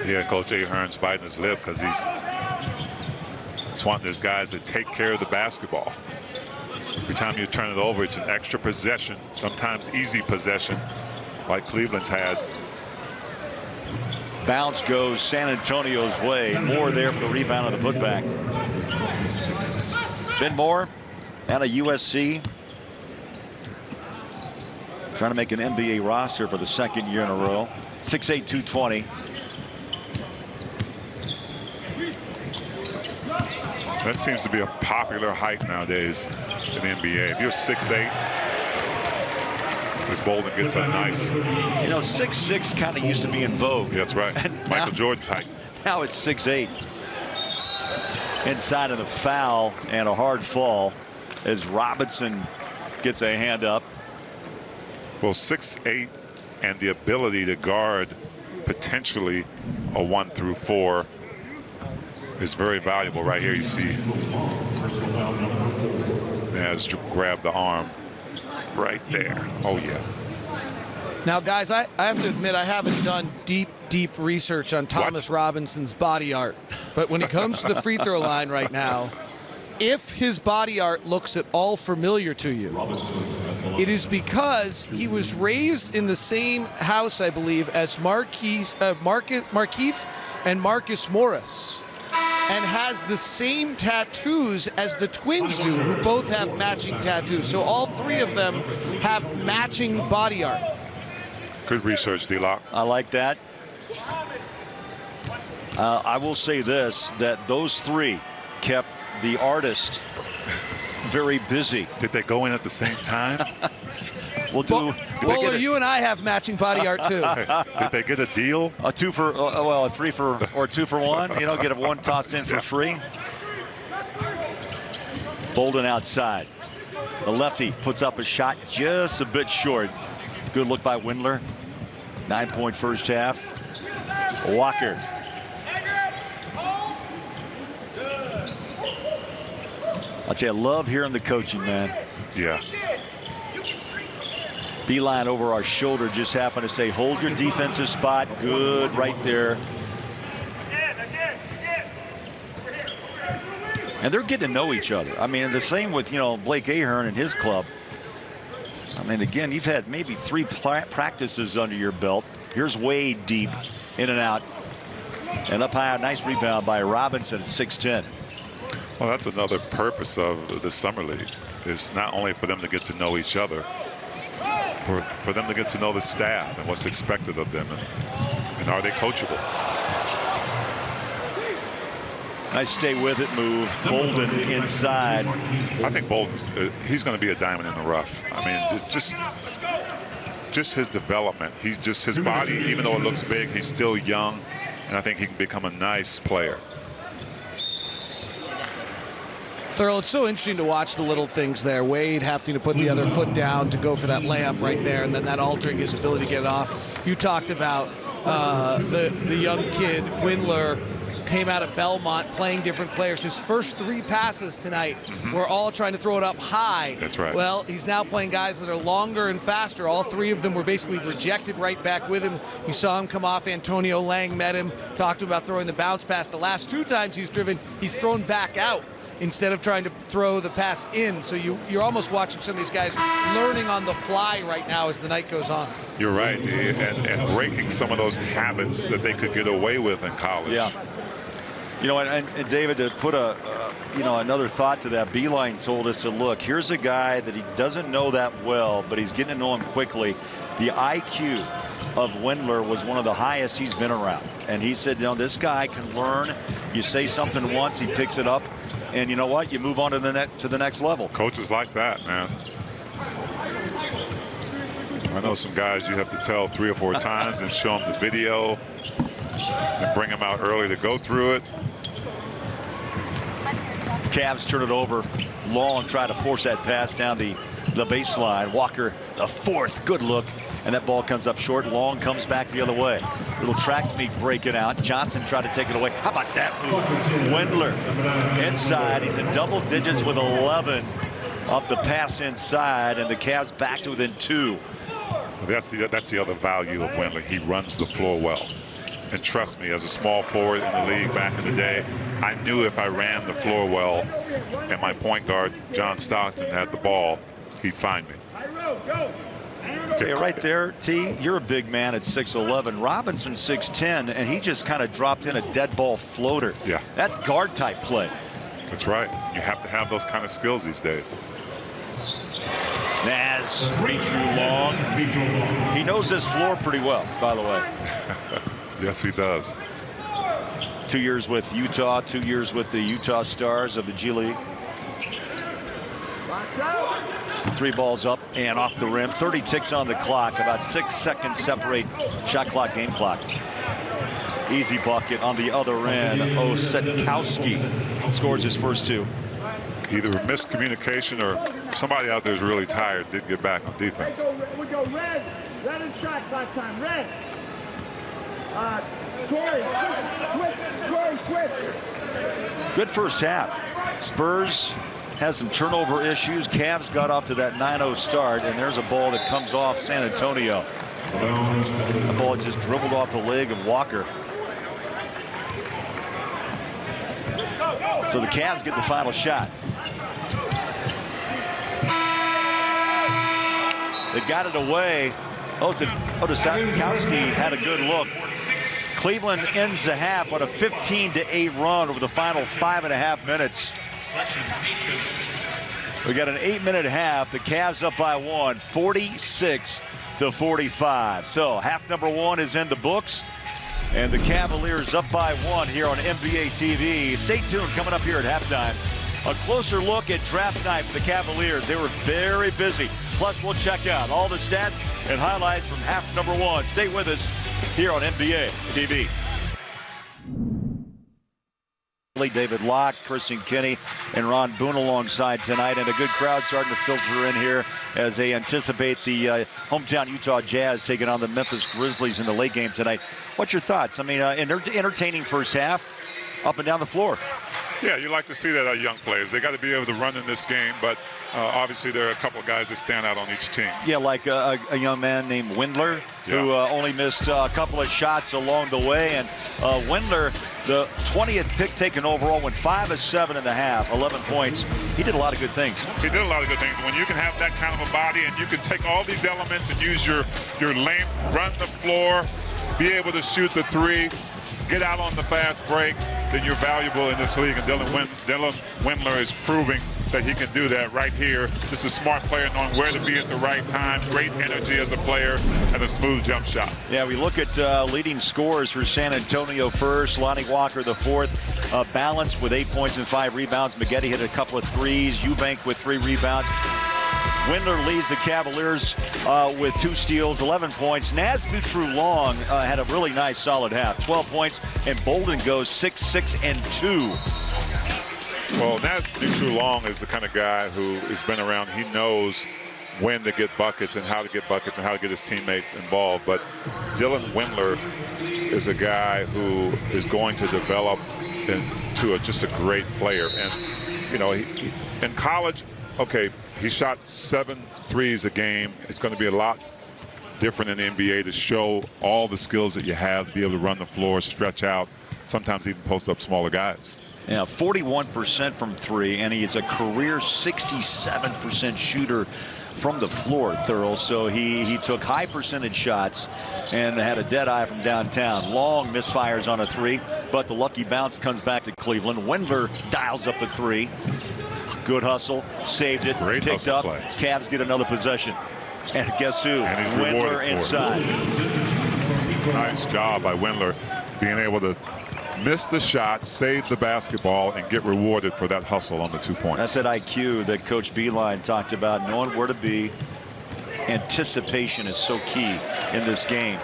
Speaker 1: Yeah, Coach Ahern's biting his lip because he's wanting his guys to take care of the basketball. Every time you turn it over, it's an extra possession, sometimes easy possession, like Cleveland's had.
Speaker 2: Bounce goes San Antonio's way. Moore there for the rebound of the putback. Ben Moore out of USC. Trying to make an NBA roster for the 2nd year in a row. 6'8", 220.
Speaker 1: That seems to be a popular height nowadays in the NBA. If you're 6'8", this Bolden gets a nice.
Speaker 2: You know, 6'6" kind of used to be in vogue.
Speaker 1: That's right. Michael Jordan's height.
Speaker 2: Now it's 6'8". Inside of the foul and a hard fall as Robinson gets a hand up.
Speaker 1: Well, 6'8" and the ability to guard potentially a 1 through 4 is very valuable. Right here you see Naz grab the arm right there. Oh yeah.
Speaker 3: Now guys, I have to admit I haven't done deep research on Thomas Robinson's body art, but when it comes to the free throw line right now, if his body art looks at all familiar to you, it is because he was raised in the same house, I believe, as Markieff and Marcus Morris, and has the same tattoos as the twins do, who both have matching tattoos. So all 3 of them have matching body art.
Speaker 1: Good research, D-Lock.
Speaker 2: I like that. I will say this, that those 3 kept the artist very busy.
Speaker 1: Did they go in at the same time?
Speaker 2: We'll do.
Speaker 3: Bowler, you and I have matching body art too.
Speaker 1: Did they get a deal?
Speaker 2: A 2 for, well, a 3 for, or 2 for 1. You know, get a 1 tossed in for free. Bolden outside. The lefty puts up a shot just a bit short. Good look by Windler. 9-point first half. Walker. I'll tell you, I love hearing the coaching, man.
Speaker 1: Yeah.
Speaker 2: Beeline over our shoulder just happened to say, hold your defensive spot. Good right there. And they're getting to know each other. I mean, the same with, you know, Blake Ahern and his club. I mean, again, you've had maybe 3 practices under your belt. Here's Wade deep, in and out. And up high, a nice rebound by Robinson at 6'10".
Speaker 1: Well, that's another purpose of the Summer League, is not only for them to get to know each other, for them to get to know the staff and what's expected of them, and are they coachable.
Speaker 2: Nice stay with it move. Bolden inside.
Speaker 1: I think Bolden's he's going to be a diamond in the rough. I mean, it's just his development. His body, even though it looks big, he's still young, and I think he can become a nice player.
Speaker 3: Thurl, it's so interesting to watch the little things there. Wade having to put the other foot down to go for that layup right there, and then that altering his ability to get it off. You talked about the young kid, Windler, came out of Belmont playing different players. His first 3 passes tonight were all trying to throw it up high.
Speaker 1: That's right.
Speaker 3: Well, he's now playing guys that are longer and faster. All 3 of them were basically rejected right back with him. You saw him come off. Antonio Lang met him, talked to him about throwing the bounce pass. The last 2 times he's driven, he's thrown back out instead of trying to throw the pass in. So you're almost watching some of these guys learning on the fly right now as the night goes on.
Speaker 1: You're right, and breaking some of those habits that they could get away with in college.
Speaker 2: Yeah. You know, and David, to put another thought to that, Beeline told us to look, here's a guy that he doesn't know that well, but he's getting to know him quickly. The IQ of Windler was one of the highest he's been around. And he said, you know, this guy can learn. You say something once, he picks it up. And you know what? You move on to the next level.
Speaker 1: Coaches like that, man. I know some guys you have to tell 3 or 4 times and show them the video and bring them out early to go through it.
Speaker 2: Cavs turn it over. Long try to force that pass down the baseline. Walker, the 4th, good look. And that ball comes up short. Long comes back the other way. Little track meet breaking out. Johnson tried to take it away. How about that move? Windler inside. He's in double digits with 11 off the pass inside, and the Cavs back to within 2.
Speaker 1: That's the other value of Windler. He runs the floor well. And trust me, as a small forward in the league back in the day, I knew if I ran the floor well and my point guard, John Stockton, had the ball, he'd find me.
Speaker 2: Okay, right there, T, you're a big man at 6'11". Robinson 6'10", and he just kind of dropped in a dead ball floater.
Speaker 1: Yeah.
Speaker 2: That's guard type play.
Speaker 1: That's right. You have to have those kind of skills these days.
Speaker 2: Naz, reach through Long. He knows his floor pretty well, by the way.
Speaker 1: Yes, he does.
Speaker 2: 2 years with Utah, 2 years with the Utah Stars of the G League. 3 balls up and off the rim. 30 ticks on the clock. About 6 seconds separate shot clock, game clock. Easy bucket on the other end. Osetkowski scores his first 2.
Speaker 1: Either miscommunication or somebody out there is really tired, didn't get back on defense.
Speaker 12: We go red. Red and shot clock time. Red. Corey, switch.
Speaker 2: Good first half. Spurs has some turnover issues. Cavs got off to that 9-0 start, and there's a ball that comes off San Antonio. The ball just dribbled off the leg of Walker. So the Cavs get the final shot. They got it away. Osetkowski had a good look. Cleveland ends the half on a 15-8 run over the final 5.5 minutes. We got an 8-minute half. The Cavs up by 1, 46-45. So half number 1 is in the books. And the Cavaliers up by 1 here on NBA TV. Stay tuned, coming up here at halftime. A closer look at draft night for the Cavaliers. They were very busy. Plus, we'll check out all the stats and highlights from half number 1. Stay with us here on NBA TV. David Locke, Christian Kinney, and Ron Boone alongside tonight, and a good crowd starting to filter in here as they anticipate the hometown Utah Jazz taking on the Memphis Grizzlies in the late game tonight. What's your thoughts? I mean, entertaining first half, up and down the floor.
Speaker 1: Yeah, you like to see that young players. They got to be able to run in this game, but obviously there are a couple of guys that stand out on each team.
Speaker 2: Yeah, like a young man named Windler, who only missed a couple of shots along the way. And Windler, the 20th pick taken overall, went 5 of 7 in the half, 11 points. He did a lot of good things.
Speaker 1: He did a lot of good things. When you can have that kind of a body and you can take all these elements and use your length, run the floor, be able to shoot the three, get out on the fast break, then you're valuable in this league. And Dylan Windler is proving that he can do that right here. Just a smart player knowing where to be at the right time, great energy as a player, and a smooth jump shot.
Speaker 2: Yeah, we look at leading scorers for San Antonio first. Lonnie Walker the fourth. Balanced with 8 points and 5 rebounds. Maggette hit a couple of threes. Eubank with 3 rebounds. Windler leads the Cavaliers with 2 steals, 11 points. Naz Butrou-Long had a really nice solid half, 12 points, and Bolden goes 6, 6, and 2.
Speaker 1: Well, Naz Butrou-Long is the kind of guy who has been around. He knows when to get buckets and how to get buckets and how to get his teammates involved. But Dylan Windler is a guy who is going to develop into just a great player. And, you know, he in college, okay, he shot 7 threes a game. It's going to be a lot different in the NBA to show all the skills that you have to be able to run the floor, stretch out, sometimes even post up smaller guys.
Speaker 2: Yeah, 41% from 3, and he is a career 67% shooter from the floor, Thurl. So he took high percentage shots and had a dead eye from downtown. Long misfires on a 3, but the lucky bounce comes back to Cleveland. Windler dials up a 3. Good hustle, saved it,
Speaker 1: great
Speaker 2: picked up.
Speaker 1: Play.
Speaker 2: Cavs get another possession. And guess who?
Speaker 1: And he's
Speaker 2: Windler inside.
Speaker 1: Nice job by Windler being able to miss the shot, save the basketball, and get rewarded for that hustle on the 2 points.
Speaker 2: That's that IQ that Coach Beeline talked about, knowing where to be. Anticipation is so key in this game.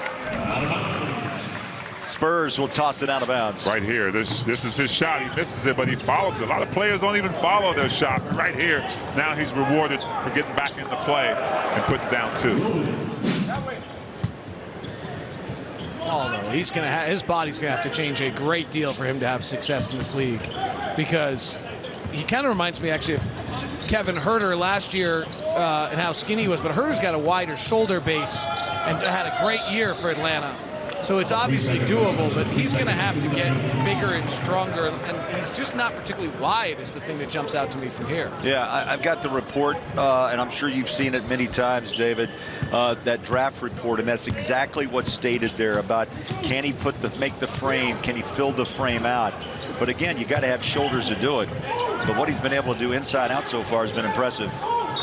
Speaker 2: Spurs will toss it out of bounds.
Speaker 1: Right here, this is his shot. He misses it, but he follows it. A lot of players don't even follow their shot. Right here, now he's rewarded for getting back into play and putting down 2.
Speaker 3: Oh, no, he's gonna his body's gonna have to change a great deal for him to have success in this league, because he kind of reminds me actually of Kevin Huerter last year and how skinny he was. But Herter's got a wider shoulder base and had a great year for Atlanta. So it's obviously doable, but he's going to have to get bigger and stronger, and he's just not particularly wide is the thing that jumps out to me from here.
Speaker 2: Yeah, I've got the report, and I'm sure you've seen it many times, David, that draft report, and that's exactly what's stated there about can he make the frame, can he fill the frame out. But again, you got to have shoulders to do it. But what he's been able to do inside out so far has been impressive.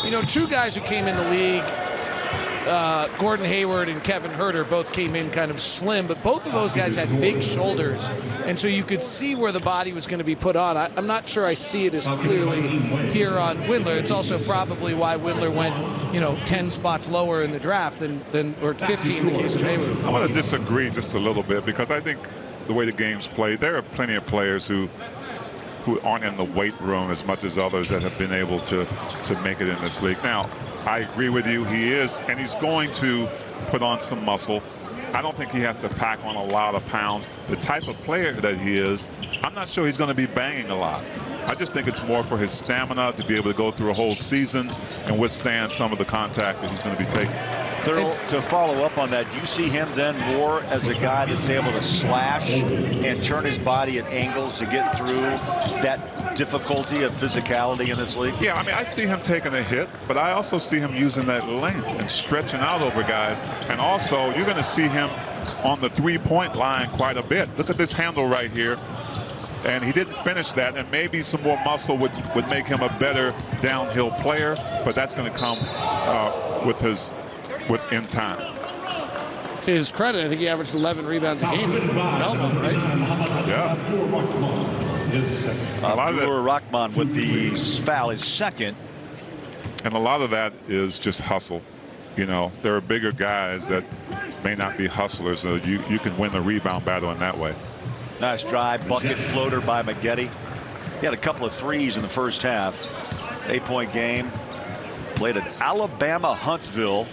Speaker 3: You know, 2 guys who came in the league, Gordon Hayward and Kevin Huerter, both came in kind of slim, but both of those guys had big shoulders, and so you could see where the body was going to be put on. I'm not sure I see it as clearly here on Windler. It's also probably why Windler went, 10 spots lower in the draft than or 15 in the case of Hayward.
Speaker 1: I want to disagree just a little bit, because I think the way the game's played, there are plenty of players who aren't in the weight room as much as others that have been able to make it in this league. Now, I agree with you. He is, and he's going to put on some muscle. I don't think he has to pack on a lot of pounds. The type of player that he is, I'm not sure he's going to be banging a lot. I just think it's more for his stamina to be able to go through a whole season and withstand some of the contact that he's going to be taking.
Speaker 2: Thurl, to follow up on that, do you see him then more as a guy that's able to slash and turn his body at angles to get through that difficulty of physicality in this league?
Speaker 1: Yeah, I mean, I see him taking a hit, but I also see him using that length and stretching out over guys. And also, you're going to see him on the 3-point line quite a bit. Look at this handle right here. And he didn't finish that, and maybe some more muscle would make him a better downhill player, but that's going to come in time.
Speaker 3: To his credit, I think he averaged 11 rebounds a game. Belmont, right?
Speaker 1: Yeah.
Speaker 2: Rahman with the foul is second.
Speaker 1: And a lot of that is just hustle. There are bigger guys that may not be hustlers, so you can win the rebound battle in that way.
Speaker 2: Nice drive, bucket floater by Maggette. He had a couple of threes in the first half. 8-point game. Played at Alabama Huntsville.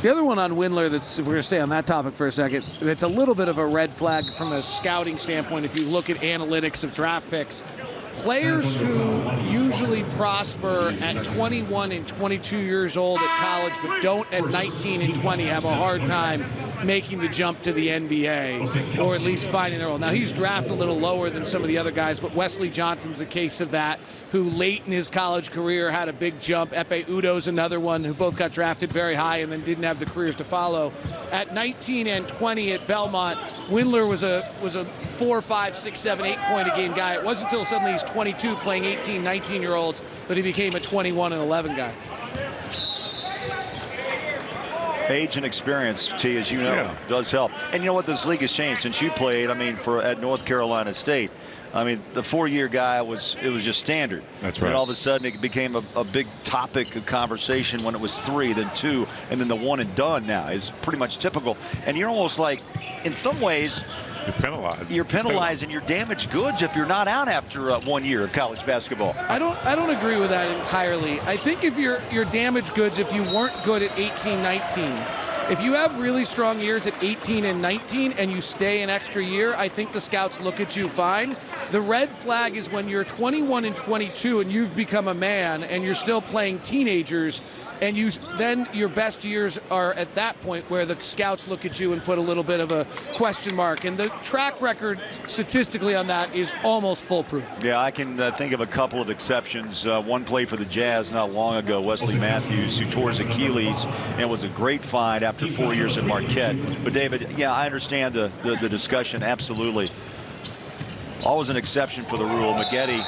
Speaker 3: The other one on Windler, that's, if we're going to stay on that topic for a second, it's a little bit of a red flag from a scouting standpoint. If you look at analytics of draft picks, players who usually prosper at 21 and 22 years old at college, but don't at 19 and 20, have a hard time making the jump to the NBA, or at least finding their role. Now, he's drafted a little lower than some of the other guys, but Wesley Johnson's a case of that, who late in his college career had a big jump. Epe Udoh's another one who both got drafted very high and then didn't have the careers to follow. At 19 and 20 at Belmont, Windler was a 4, 5, 6, 7, 8 point a game guy. It wasn't until suddenly he's 22 playing 18, 19-year-olds that he became a 21 and 11 guy.
Speaker 2: Age and experience, T, as you know, does help. And you know what? This league has changed since you played. I mean, at North Carolina State. I mean, the 4-year guy it was just standard.
Speaker 1: That's right.
Speaker 2: And all of a sudden it became a big topic of conversation when it was 3, then 2, and then the one and done now is pretty much typical. And you're almost like, in some ways,
Speaker 1: you're penalized.
Speaker 2: You're penalized and you're damaged goods if you're not out after 1 year of college basketball.
Speaker 3: I don't agree with that entirely. I think if you're damaged goods if you weren't good at 18, 19. If you have really strong years at 18 and 19 and you stay an extra year, I think the scouts look at you fine. The red flag is when you're 21 and 22 and you've become a man and you're still playing teenagers, and then your best years are at that point where the scouts look at you and put a little bit of a question mark. And the track record statistically on that is almost foolproof.
Speaker 2: Yeah, I can think of a couple of exceptions. One play for the Jazz not long ago, Wesley Matthews, who tore his Achilles and was a great find after 4 years at Marquette. But David, yeah, I understand the discussion, absolutely. Always an exception for the rule. Maggette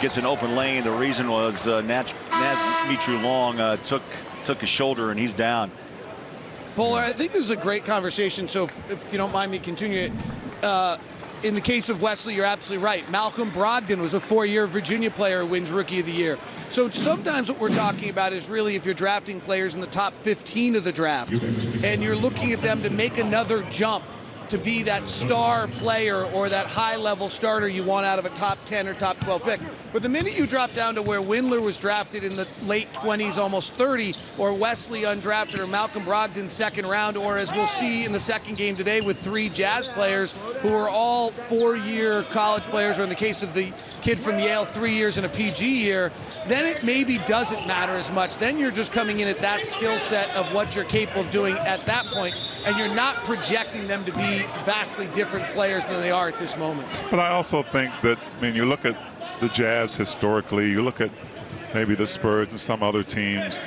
Speaker 2: gets an open lane. The reason was Naz Mitru Long took his shoulder and he's down.
Speaker 3: Bowler, I think this is a great conversation, so if you don't mind me continuing it. In the case of Wesley, you're absolutely right. Malcolm Brogdon was a 4-year Virginia player who wins Rookie of the Year. So sometimes what we're talking about is really if you're drafting players in the top 15 of the draft and you're looking at them to make another jump to be that star player or that high-level starter you want out of a top 10 or top 12 pick. But the minute you drop down to where Windler was drafted in the late 20s, almost 30, or Wesley undrafted, or Malcolm Brogdon second round, or as we'll see in the second game today with 3 Jazz players who are all 4-year college players, or in the case of the kid from Yale, 3 years in a PG year, then it maybe doesn't matter as much. Then you're just coming in at that skill set of what you're capable of doing at that point, and you're not projecting them to be vastly different players than they are at this moment.
Speaker 1: But I also think that, I mean, you look at the Jazz historically, you look at maybe the Spurs and some other teams,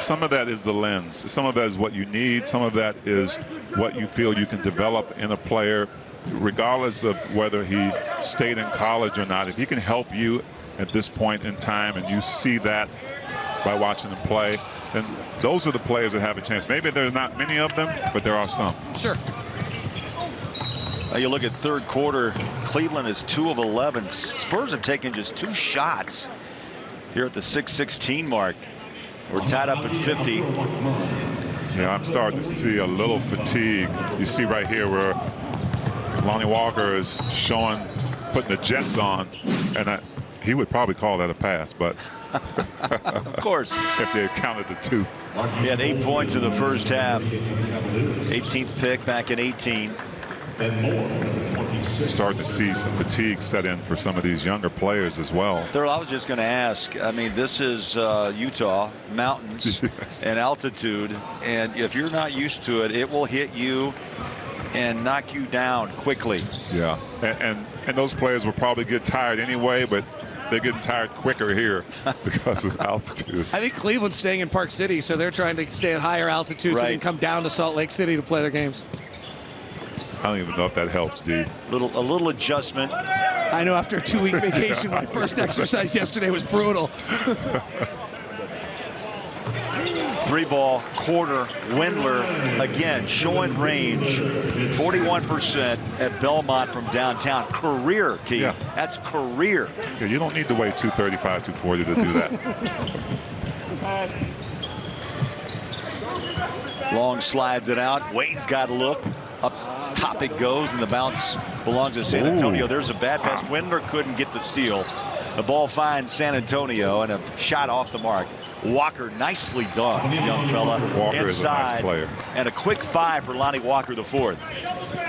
Speaker 1: some of that is the lens. Some of that is what you need. Some of that is what you feel you can develop in a player, regardless of whether he stayed in college or not. If he can help you at this point in time and you see that by watching him play, then those are the players that have a chance. Maybe there's not many of them, but there are some.
Speaker 3: Sure.
Speaker 2: Now you look at third quarter, Cleveland is 2 of 11. Spurs have taken just 2 shots here at the 6:16 mark. We're tied up at 50.
Speaker 1: Yeah, I'm starting to see a little fatigue. You see right here where Lonnie Walker is putting the Jets on, and he would probably call that a pass, but
Speaker 2: of course,
Speaker 1: if they had counted the 2.
Speaker 2: He had 8 points in the first half. 18th pick back in 18.
Speaker 1: Starting to see some fatigue set in for some of these younger players as well.
Speaker 2: Thurl, I was just going to ask, I mean, this is Utah, mountains and altitude, and if you're not used to it, it will hit you and knock you down quickly.
Speaker 1: Yeah, and those players will probably get tired anyway, but they're getting tired quicker here because of altitude.
Speaker 3: I think Cleveland's staying in Park City, so they're trying to stay at higher altitudes and then come down to Salt Lake City to play their games.
Speaker 1: I don't even know if that helps, dude.
Speaker 2: A little adjustment.
Speaker 3: I know after a 2-week vacation, my first exercise yesterday was brutal.
Speaker 2: 3-ball quarter. Windler again showing range. 41% at Belmont from downtown. Career, T.
Speaker 1: Yeah.
Speaker 2: That's career.
Speaker 1: Yeah, you don't need to weigh 235, 240 to do that.
Speaker 2: Long slides it out. Wade's got a look. Up top it goes, and the bounce belongs to San Antonio. There's a bad pass. Windler couldn't get the steal. The ball finds San Antonio, and a shot off the mark. Walker, nicely done, young fella.
Speaker 1: Walker
Speaker 2: inside,
Speaker 1: is a nice player.
Speaker 2: And a quick 5 for Lonnie Walker, the 4th.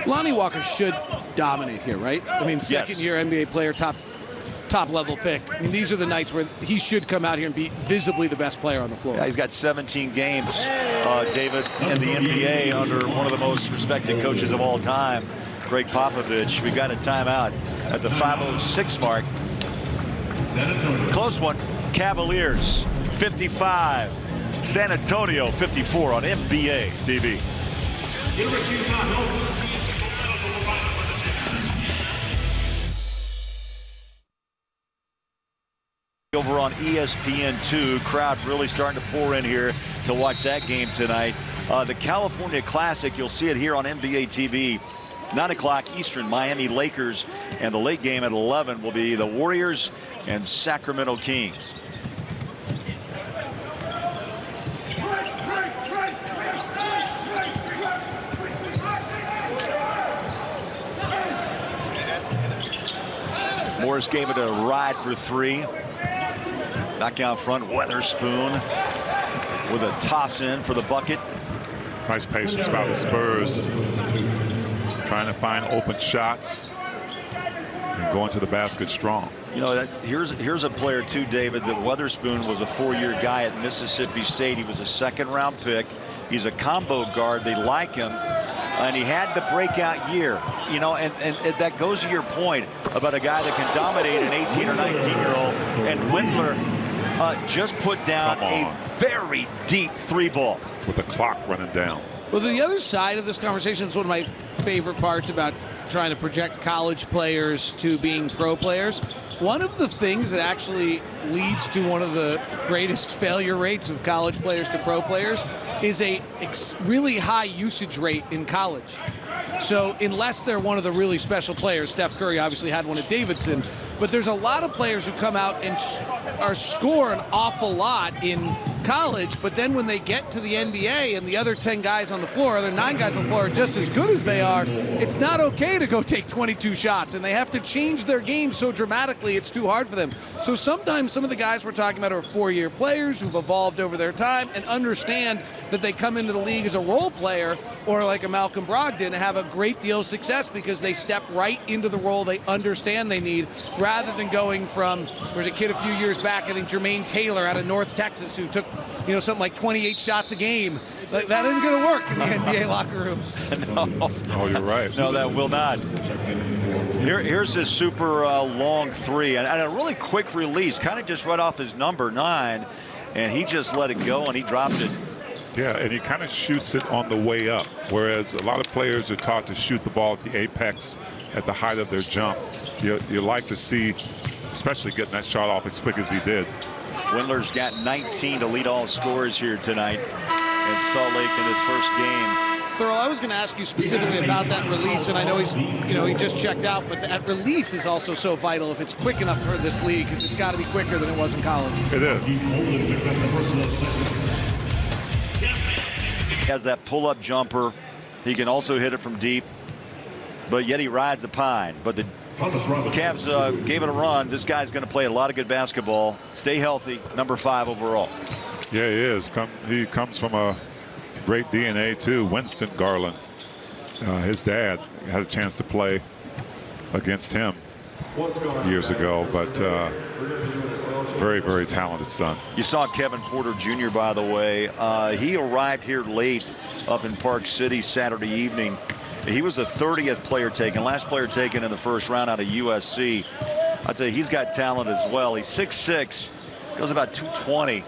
Speaker 3: Lonnie Walker should dominate here, right? I mean, second-year NBA player, top top-level pick. I mean, these are the nights where he should come out here and be visibly the best player on the floor.
Speaker 2: Yeah, he's got 17 games, David, in the NBA under one of the most respected coaches of all time, Greg Popovich. We got a timeout at the 5:06 mark. Close one. Cavaliers 55, San Antonio 54 on NBA TV. Over on ESPN2, crowd really starting to pour in here to watch that game tonight. The California Classic, you'll see it here on NBA TV. 9 o'clock Eastern, Miami Lakers, and the late game at 11 will be the Warriors and Sacramento Kings. Morris gave it a ride for 3. Back out front, Weatherspoon with a toss in for the bucket.
Speaker 1: Nice patience by the Spurs, trying to find open shots and going to the basket strong.
Speaker 2: You know, here's a player too, David, that Weatherspoon was a 4-year guy at Mississippi State. He was a 2nd-round pick. He's a combo guard. They like him. And he had the breakout year, you know, and that goes to your point about a guy that can dominate an 18 or 19-year-old. And Windler just put down a very deep 3-ball.
Speaker 1: With the clock running down.
Speaker 3: Well, the other side of this conversation is one of my favorite parts about trying to project college players to being pro players. One of the things that actually leads to one of the greatest failure rates of college players to pro players is a really high usage rate in college. So unless they're one of the really special players, Steph Curry obviously had one at Davidson, but there's a lot of players who come out and score an awful lot in college, but then when they get to the NBA and the other 10 guys on the floor, other 9 guys on the floor are just as good as they are, it's not okay to go take 22 shots, and they have to change their game so dramatically it's too hard for them. So sometimes some of the guys we're talking about are 4-year players who've evolved over their time and understand that they come into the league as a role player, or like a Malcolm Brogdon, have a great deal of success because they step right into the role they understand they need, rather than going from, there's a kid a few years back, I think Jermaine Taylor out of North Texas, who took, you know, something like 28 shots a game. That isn't going to work in the NBA locker room.
Speaker 2: No.
Speaker 1: Oh, you're right.
Speaker 2: No, that will not. Here's his super long 3 and a really quick release, kind of just right off his number 9, and he just let it go and he dropped it.
Speaker 1: Yeah, and he kind of shoots it on the way up, whereas a lot of players are taught to shoot the ball at the apex at the height of their jump. You like to see, especially getting that shot off as quick as he did.
Speaker 2: Windler's got 19 to lead all scorers here tonight in Salt Lake in his first game.
Speaker 3: Thurl, I was going to ask you specifically about that release, and I know he's, you know, he just checked out, but that release is also so vital if it's quick enough for this league, because it's got to be quicker than it was in college.
Speaker 1: It is.
Speaker 2: He has that pull-up jumper. He can also hit it from deep, but yet he rides the pine. But the Cavs gave it a run. This guy's going to play a lot of good basketball. Stay healthy. Number 5 overall.
Speaker 1: Yeah, he is. He comes from a great DNA too. Winston Garland. His dad had a chance to play against him years ago, but very, very talented son.
Speaker 2: You saw Kevin Porter Jr., by the way. He arrived here late up in Park City Saturday evening. He was the 30th player taken, last player taken in the first round out of USC. I'll tell you, he's got talent as well. He's 6'6", goes about 220.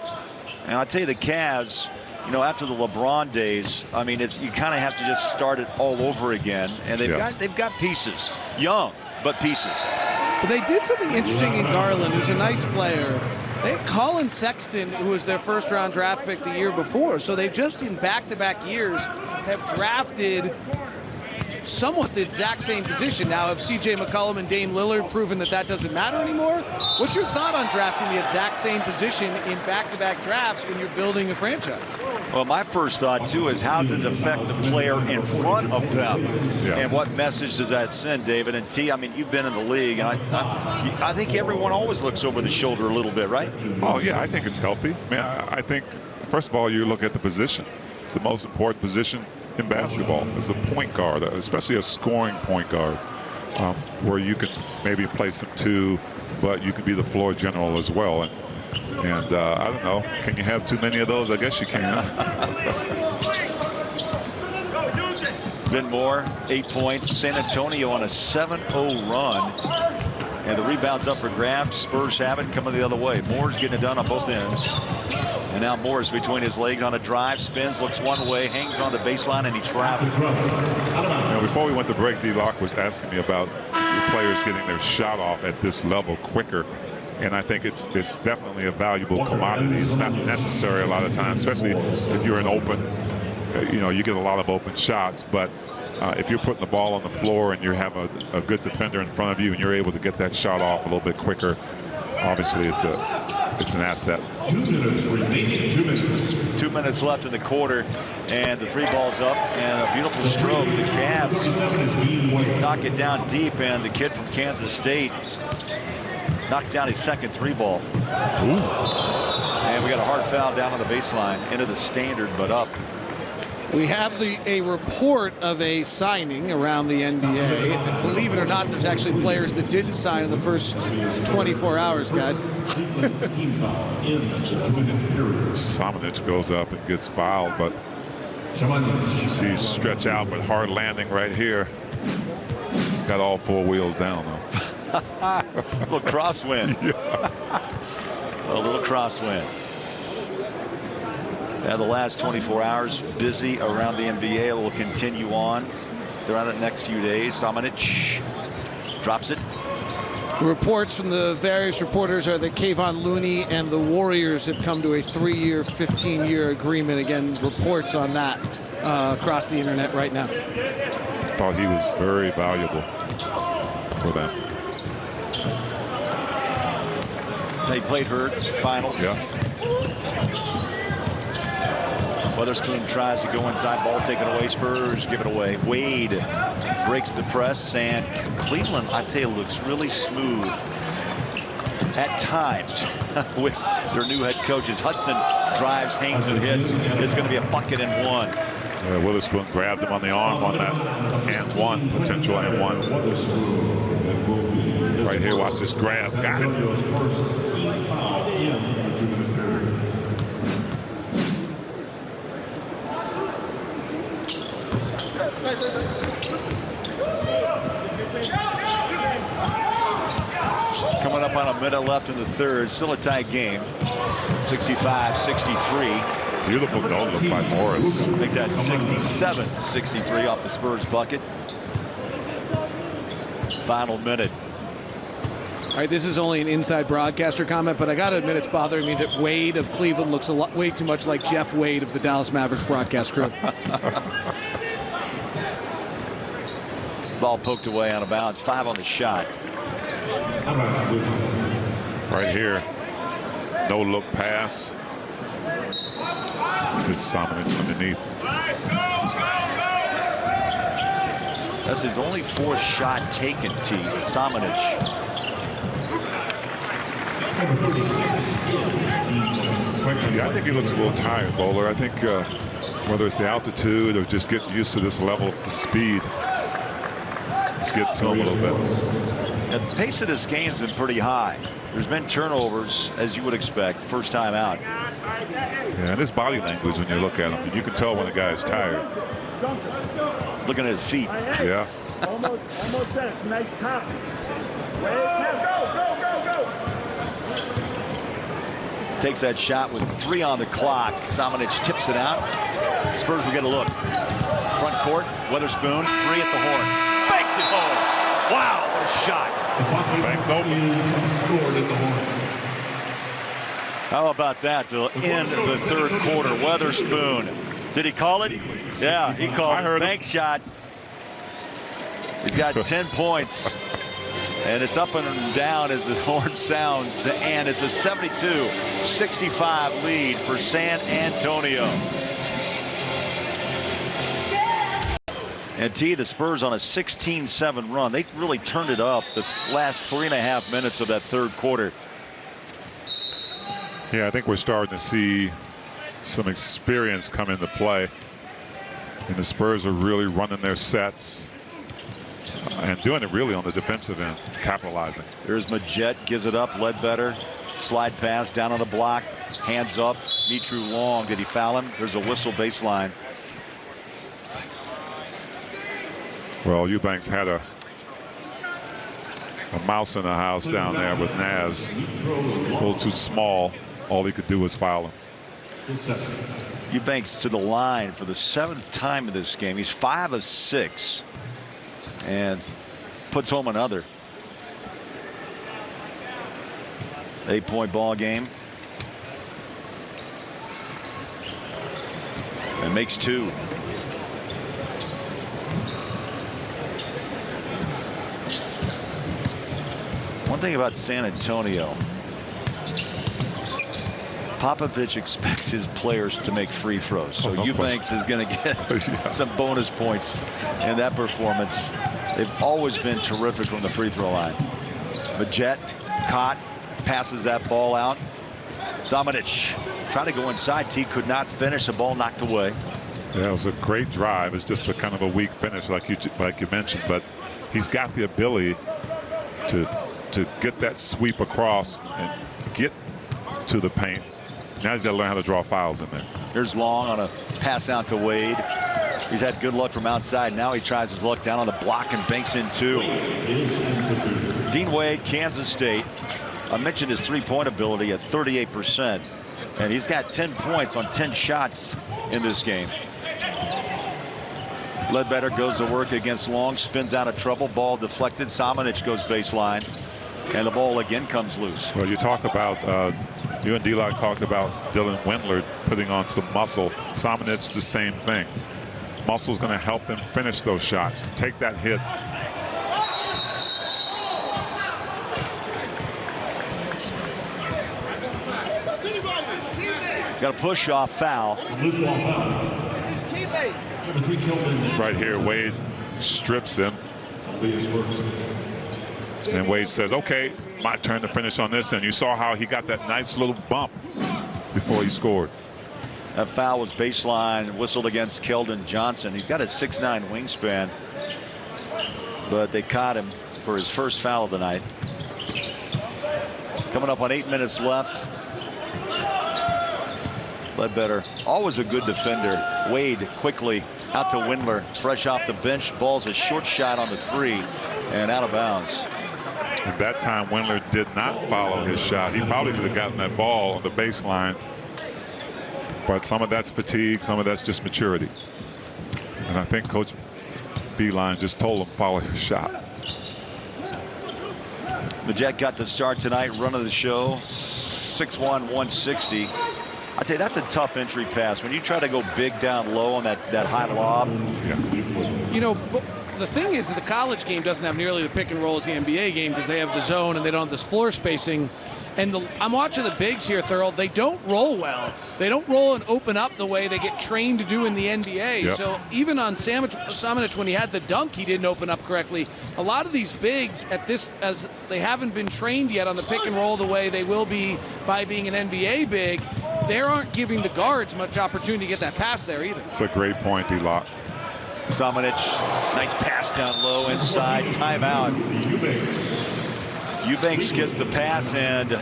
Speaker 2: And I'll tell you, the Cavs, you know, after the LeBron days, I mean, you kind of have to just start it all over again. And they've got pieces, young, but pieces.
Speaker 3: But they did something interesting in Garland, who's a nice player. They had Colin Sexton, who was their first-round draft pick the year before. So they just, in back-to-back years, have drafted somewhat the exact same position. Now, have C.J. McCollum and Dame Lillard proven that doesn't matter anymore? What's your thought on drafting the exact same position in back-to-back drafts when you're building a franchise?
Speaker 2: Well, my first thought, too, is how does it affect the player in front of them? Yeah. And what message does that send, David? And T, I mean, you've been in the league, and I think everyone always looks over the shoulder a little bit, right?
Speaker 1: Oh, yeah, I think it's healthy. I mean, I think, first of all, you look at the position. It's the most important position in basketball is the point guard, especially a scoring point guard. where you can maybe play some two, but you can be the floor general as well. And I don't know, can you have too many of those? I guess you can.
Speaker 2: Ben Moore, 8 points. San Antonio on a 7-0 run. And the rebound's up for grabs. Spurs have it coming the other way. Moore's getting it done on both ends. And now Moore's between his legs on a drive, spins, looks one way, hangs on the baseline, and he travels.
Speaker 1: Before we went to break, D-Lock was asking me about the players getting their shot off at this level quicker. And I think it's definitely a valuable commodity. It's not necessary a lot of times, especially if you're an open, you get a lot of open shots. But if you're putting the ball on the floor and you have a good defender in front of you and you're able to get that shot off a little bit quicker, obviously it's an asset.
Speaker 5: 2 minutes remaining. 2 minutes.
Speaker 2: 2 minutes left in the quarter, and the 3 ball's up, and a beautiful stroke. The Cavs knock it down deep, and the kid from Kansas State knocks down his second 3 ball.
Speaker 1: Ooh.
Speaker 2: And we got a hard foul down on the baseline, into the standard, but up.
Speaker 3: We have a report of a signing around the NBA. Believe it or not, there's actually players that didn't sign in the first 24 hours, guys.
Speaker 1: Samanic goes up and gets fouled, but you see stretch out, but hard landing right here. Got all 4 wheels down, though.
Speaker 2: A little crosswind.
Speaker 1: Yeah.
Speaker 2: A little crosswind. Now the last 24 hours busy around the NBA. It will continue on throughout the next few days. Samanic drops it.
Speaker 3: Reports from the various reporters are that Kayvon Looney and the Warriors have come to a 3-year, 15-year agreement. Again, reports on that across the internet right now.
Speaker 1: Thought he was very valuable for them.
Speaker 2: They played hurt finals.
Speaker 1: Yeah.
Speaker 2: Weatherspoon tries to go inside, ball taken away. Spurs give it away. Wade breaks the press, and Cleveland, I tell you, looks really smooth at times with their new head coaches. Hudson drives, hangs, and hits. It's going to be a bucket and one.
Speaker 1: Witherspoon grabbed him on the arm on that and one, potential and one. Right here, watch this grab. Got it.
Speaker 2: Coming up on a minute left in the third. Still a tie game. 65-63.
Speaker 1: Beautiful no look by Morris.
Speaker 2: Make that 67-63 off the Spurs bucket. Final minute.
Speaker 3: All right, this is only an inside broadcaster comment, but I got to admit it's bothering me that Wade of Cleveland looks way too much like Jeff Wade of the Dallas Mavericks broadcast crew.
Speaker 2: Ball poked away on a bounce. 5 on the shot.
Speaker 1: Right here. No look pass. Good Samanic underneath.
Speaker 2: That's his only 4th shot taken, T. Samanic.
Speaker 1: Yeah, I think he looks a little tired, Bowler. I think whether it's the altitude or just getting used to this level of speed, it's getting to him a little bit.
Speaker 2: And the pace of this game has been pretty high. There's been turnovers, as you would expect, first time out.
Speaker 1: Yeah, and this body language when you look at him, you can tell when a guy is tired.
Speaker 2: Looking at his feet.
Speaker 1: Yeah.
Speaker 12: Almost set. It's a nice top. Ready? Go.
Speaker 2: Takes that shot with 3 on the clock. Samanic tips it out. Spurs will get a look. Front court, Weatherspoon, 3 at the horn. Banked it home. Wow, what a shot.
Speaker 1: Banks open.
Speaker 2: How about that to end the third quarter? Weatherspoon. Did he call it? Yeah, he called it. Bank shot. He's got 10 points. And it's up and down as the horn sounds. And it's a 72-65 lead for San Antonio. And T, the Spurs on a 16-7 run. They really turned it up the last 3.5 minutes of that third quarter.
Speaker 1: Yeah, I think we're starting to see some experience come into play. And the Spurs are really running their sets. and doing it really on the defensive end, capitalizing.
Speaker 2: There's Majette, gives it up. Ledbetter, slide pass down on the block, hands up. Mitru Long, did he foul him? There's a whistle baseline.
Speaker 1: Well, Eubanks had a mouse in the house down there with Naz. A little too small. All he could do was foul him.
Speaker 2: Eubanks to the line for the 7th time in this game. He's 5 of 6 and puts home another. 8-point ball game. And makes 2. One thing about San Antonio, Popovich expects his players to make free throws. So Eubanks is going to get some bonus points in that performance. They've always been terrific from the free throw line. Majette caught, passes that ball out. Samanic tried to go inside. T could not finish. The ball knocked away.
Speaker 1: Yeah, it was a great drive. It's just a kind of a weak finish, like you mentioned. But he's got the ability to get that sweep across and get to the paint. Now he's got to learn how to draw fouls in there.
Speaker 2: Here's Long on a pass out to Wade. He's had good luck from outside. Now he tries his luck down on the block and banks in 2. Dean Wade, Kansas State. I mentioned his three-point ability at 38%. And he's got 10 points on 10 shots in this game. Ledbetter goes to work against Long, spins out of trouble, ball deflected. Samanic goes baseline, and the ball again comes loose.
Speaker 1: Well, you talk about, you and D-Lock talked about Dylan Windler putting on some muscle. Samanic's the same thing. Muscle's going to help them finish those shots, take that hit.
Speaker 2: Got a push-off foul.
Speaker 1: Right here, Wade strips him. And Wade says, okay, my turn to finish on this. And you saw how he got that nice little bump before he scored.
Speaker 2: That foul was baseline, whistled against Keldon Johnson. He's got a 6'9" wingspan, but they caught him for his first foul of the night. Coming up on 8 minutes left. Ledbetter, always a good defender. Wade quickly out to Windler, fresh off the bench. Ball's a short shot on the 3 and out of bounds.
Speaker 1: At that time, Windler did not follow his shot. He probably could have gotten that ball on the baseline. But some of that's fatigue, some of that's just maturity. And I think Coach Beilein just told him follow his shot.
Speaker 2: Majette got the start tonight, run of the show, 6'1", 160. I'd say that's a tough entry pass. When you try to go big down low on that high lob.
Speaker 1: Yeah.
Speaker 3: You know, the thing is that the college game doesn't have nearly the pick and roll as the NBA game because they have the zone and they don't have this floor spacing. And I'm watching the bigs here, Thurl. They don't roll well. They don't roll and open up the way they get trained to do in the NBA.
Speaker 1: Yep.
Speaker 3: So even on Samanic, when he had the dunk, he didn't open up correctly. A lot of these bigs as they haven't been trained yet on the pick and roll the way they will be by being an NBA big, they aren't giving the guards much opportunity to get that pass there either.
Speaker 1: It's a great point, D-Lock.
Speaker 2: Samanic, nice pass down low inside, timeout. Eubanks gets the pass and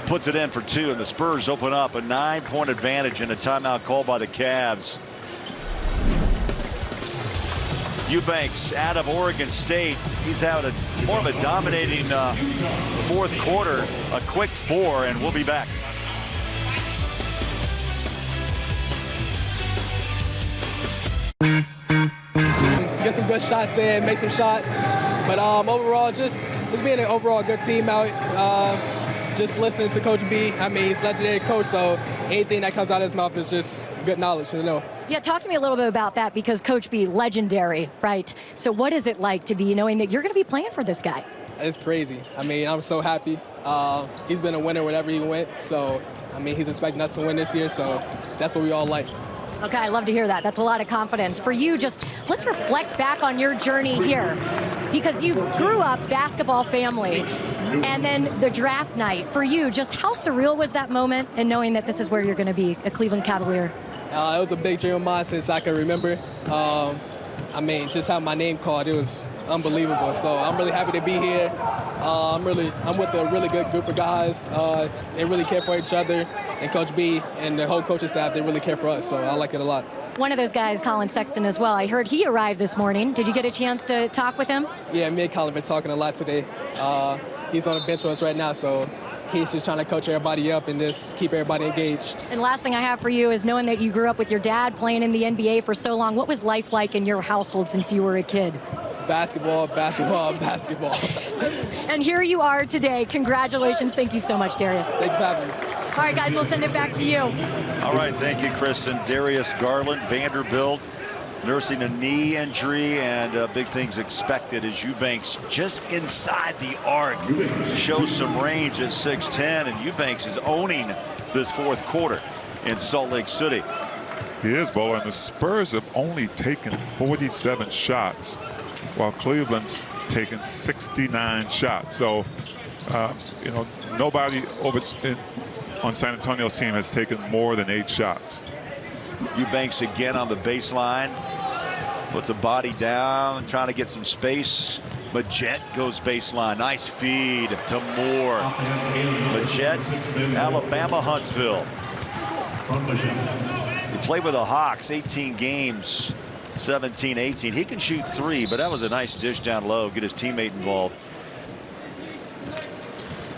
Speaker 2: puts it in for 2, and the Spurs open up a 9-point advantage in a timeout called by the Cavs. Eubanks out of Oregon State. He's had more of a dominating fourth quarter, a quick 4, and we'll be back.
Speaker 13: Get some good shots in, make some shots. But overall, just being an overall good team out. Just listening to Coach B. I mean, he's a legendary coach, so anything that comes out of his mouth is just good knowledge to know.
Speaker 11: Yeah, talk to me a little bit about that because Coach B, legendary, right? So what is it like to be knowing that you're going to be playing for this guy?
Speaker 13: It's crazy. I mean, I'm so happy. He's been a winner wherever he went, so I mean, he's expecting us to win this year, so that's what we all like.
Speaker 11: Okay, I love to hear that. That's a lot of confidence. For you, just let's reflect back on your journey here because you grew up basketball family and then the draft night. For you, just how surreal was that moment and knowing that this is where you're going to be, a Cleveland Cavalier?
Speaker 13: It was a big dream of mine since I can remember. I mean, just having my name called, it was unbelievable. So I'm really happy to be here. I'm with a really good group of guys. They really care for each other, and Coach B and the whole coaching staff, they really care for us. So I like it a lot.
Speaker 11: One of those guys, Colin Sexton, as well. I heard he arrived this morning. Did you get a chance to talk with him?
Speaker 13: Yeah, me and Colin been talking a lot today. He's on the bench with us right now, so he's just trying to coach everybody up and just keep everybody engaged.
Speaker 11: And last thing I have for you is knowing that you grew up with your dad playing in the NBA for so long. What was life like in your household since you were a kid?
Speaker 13: Basketball, basketball, basketball.
Speaker 11: And here you are today. Congratulations. Thank you so much, Darius.
Speaker 13: Thank you for having me.
Speaker 11: All right, guys, we'll send it back to you.
Speaker 2: All right, thank you, Kristen. Darius Garland, Vanderbilt, nursing a knee injury, and big things expected as Eubanks just inside the arc shows some range at 6'10", and Eubanks is owning this fourth quarter in Salt Lake City.
Speaker 1: He is, Bo, and the Spurs have only taken 47 shots, while Cleveland's taken 69 shots. So, you know, nobody on San Antonio's team has taken more than 8 shots.
Speaker 2: Eubanks again on the baseline. Puts a body down, trying to get some space. Majette goes baseline. Nice feed to Moore. Majette, Alabama, Huntsville. He played with the Hawks, 18 games, 17-18. He can shoot 3, but that was a nice dish down low, get his teammate involved.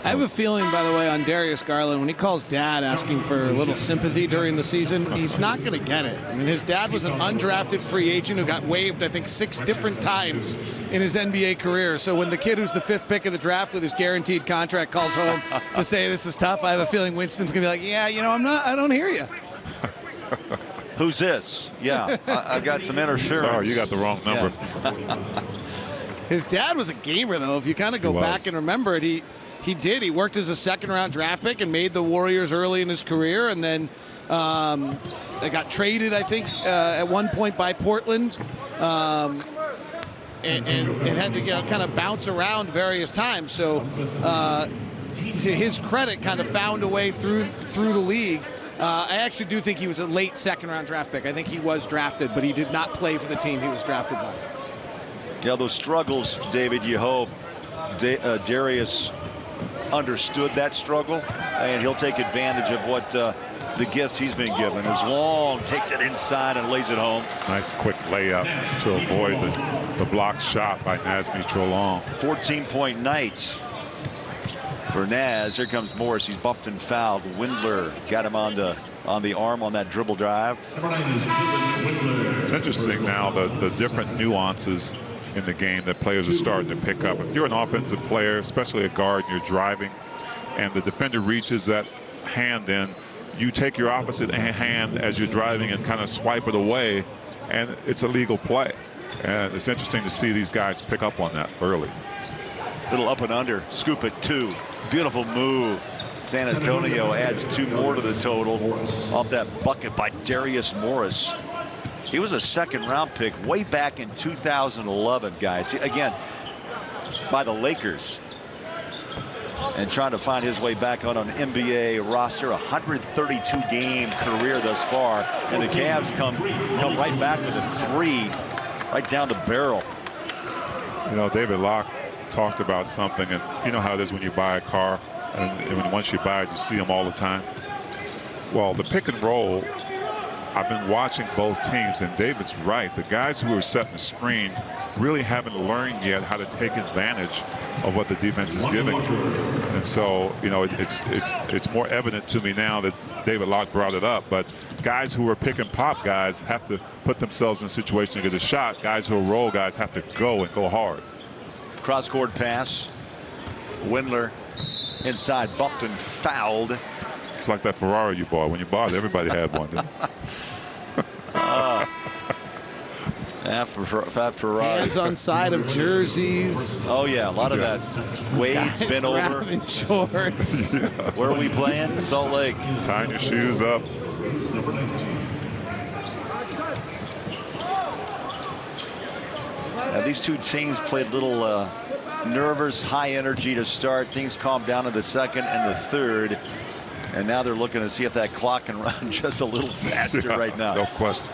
Speaker 3: I have a feeling, by the way, on Darius Garland, when he calls dad asking for a little sympathy during the season, he's not going to get it. I mean, his dad was an undrafted free agent who got waived, I think, 6 different times in his NBA career. So when the kid who's the 5th pick of the draft with his guaranteed contract calls home to say this is tough, I have a feeling Winston's going to be like, yeah, you know, I don't hear you.
Speaker 2: Who's this? Yeah, I've got some interference.
Speaker 1: Sorry, you got the wrong number.
Speaker 2: Yeah.
Speaker 3: His dad was a gamer, though. If you kind of go back and remember it, he did. He worked as a second-round draft pick and made the Warriors early in his career, and then they got traded, I think, at one point by Portland, and had to kind of bounce around various times. So, to his credit, kind of found a way through the league. I actually do think he was a late second-round draft pick. I think he was drafted, but he did not play for the team he was drafted by.
Speaker 2: Yeah, those struggles, David, you hope Darius understood that struggle, and he'll take advantage of what the gifts he's been given. As Long takes it inside and lays it home.
Speaker 1: Nice quick layup to avoid the blocked shot by Nazmi Trelon.
Speaker 2: 14-point night for Naz. Here comes Morris. He's bumped and fouled. Windler got him on the arm on that dribble drive.
Speaker 1: It's interesting now the different nuances in the game that players are starting to pick up. If you're an offensive player, especially a guard, and you're driving, and the defender reaches that hand in, you take your opposite hand as you're driving and kind of swipe it away, and it's a legal play. And it's interesting to see these guys pick up on that early.
Speaker 2: Little up and under, scoop it 2. Beautiful move. San Antonio adds 2 more to the total off that bucket by Darius Morris. He was a second-round pick way back in 2011, guys. Again, by the Lakers. And trying to find his way back on an NBA roster. 132-game career thus far. And the Cavs come right back with a 3 right down the barrel.
Speaker 1: You know, David Locke talked about something, and you know how it is when you buy a car, and once you buy it, you see them all the time. Well, the pick and roll, I've been watching both teams, and David's right. The guys who are setting the screen really haven't learned yet how to take advantage of what the defense is giving. And so, you know, it's more evident to me now that David Locke brought it up. But guys who are pick and pop guys have to put themselves in a situation to get a shot. Guys who are roll guys have to go and go hard.
Speaker 2: Cross-court pass. Windler inside, bumped and fouled.
Speaker 1: It's like that Ferrari you bought. When you bought it, everybody had one.
Speaker 2: That Ferrari.
Speaker 3: Hands on side of jerseys.
Speaker 2: Oh, yeah, a lot of that. Wade's been over.
Speaker 3: In shorts.
Speaker 1: Yes.
Speaker 2: Where are we playing? Salt Lake.
Speaker 1: Tying your shoes up.
Speaker 2: Now, these two teams played a little nervous, high energy to start. Things calmed down in the second and the third. And now they're looking to see if that clock can run just a little faster right now.
Speaker 1: No question.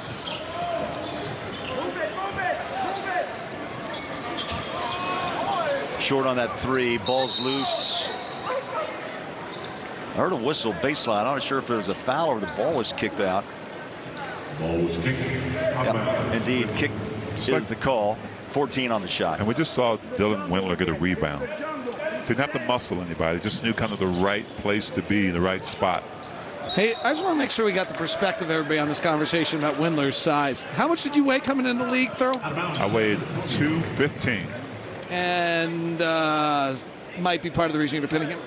Speaker 2: Short on that three. Ball's loose. I heard a whistle baseline. I'm not sure if it was a foul or the ball was kicked out.
Speaker 5: Ball was kicked.
Speaker 2: Yep. Indeed, kicked is the call. 14 on the shot.
Speaker 1: And we just saw Dylan Windler get a rebound. Didn't have to muscle anybody. Just knew kind of the right place to be, the right spot.
Speaker 3: Hey, I just want to make sure we got the perspective of everybody on this conversation about Windler's size. How much did you weigh coming in the league, Thurl?
Speaker 1: I weighed 215.
Speaker 3: And might be part of the reason you're defending him.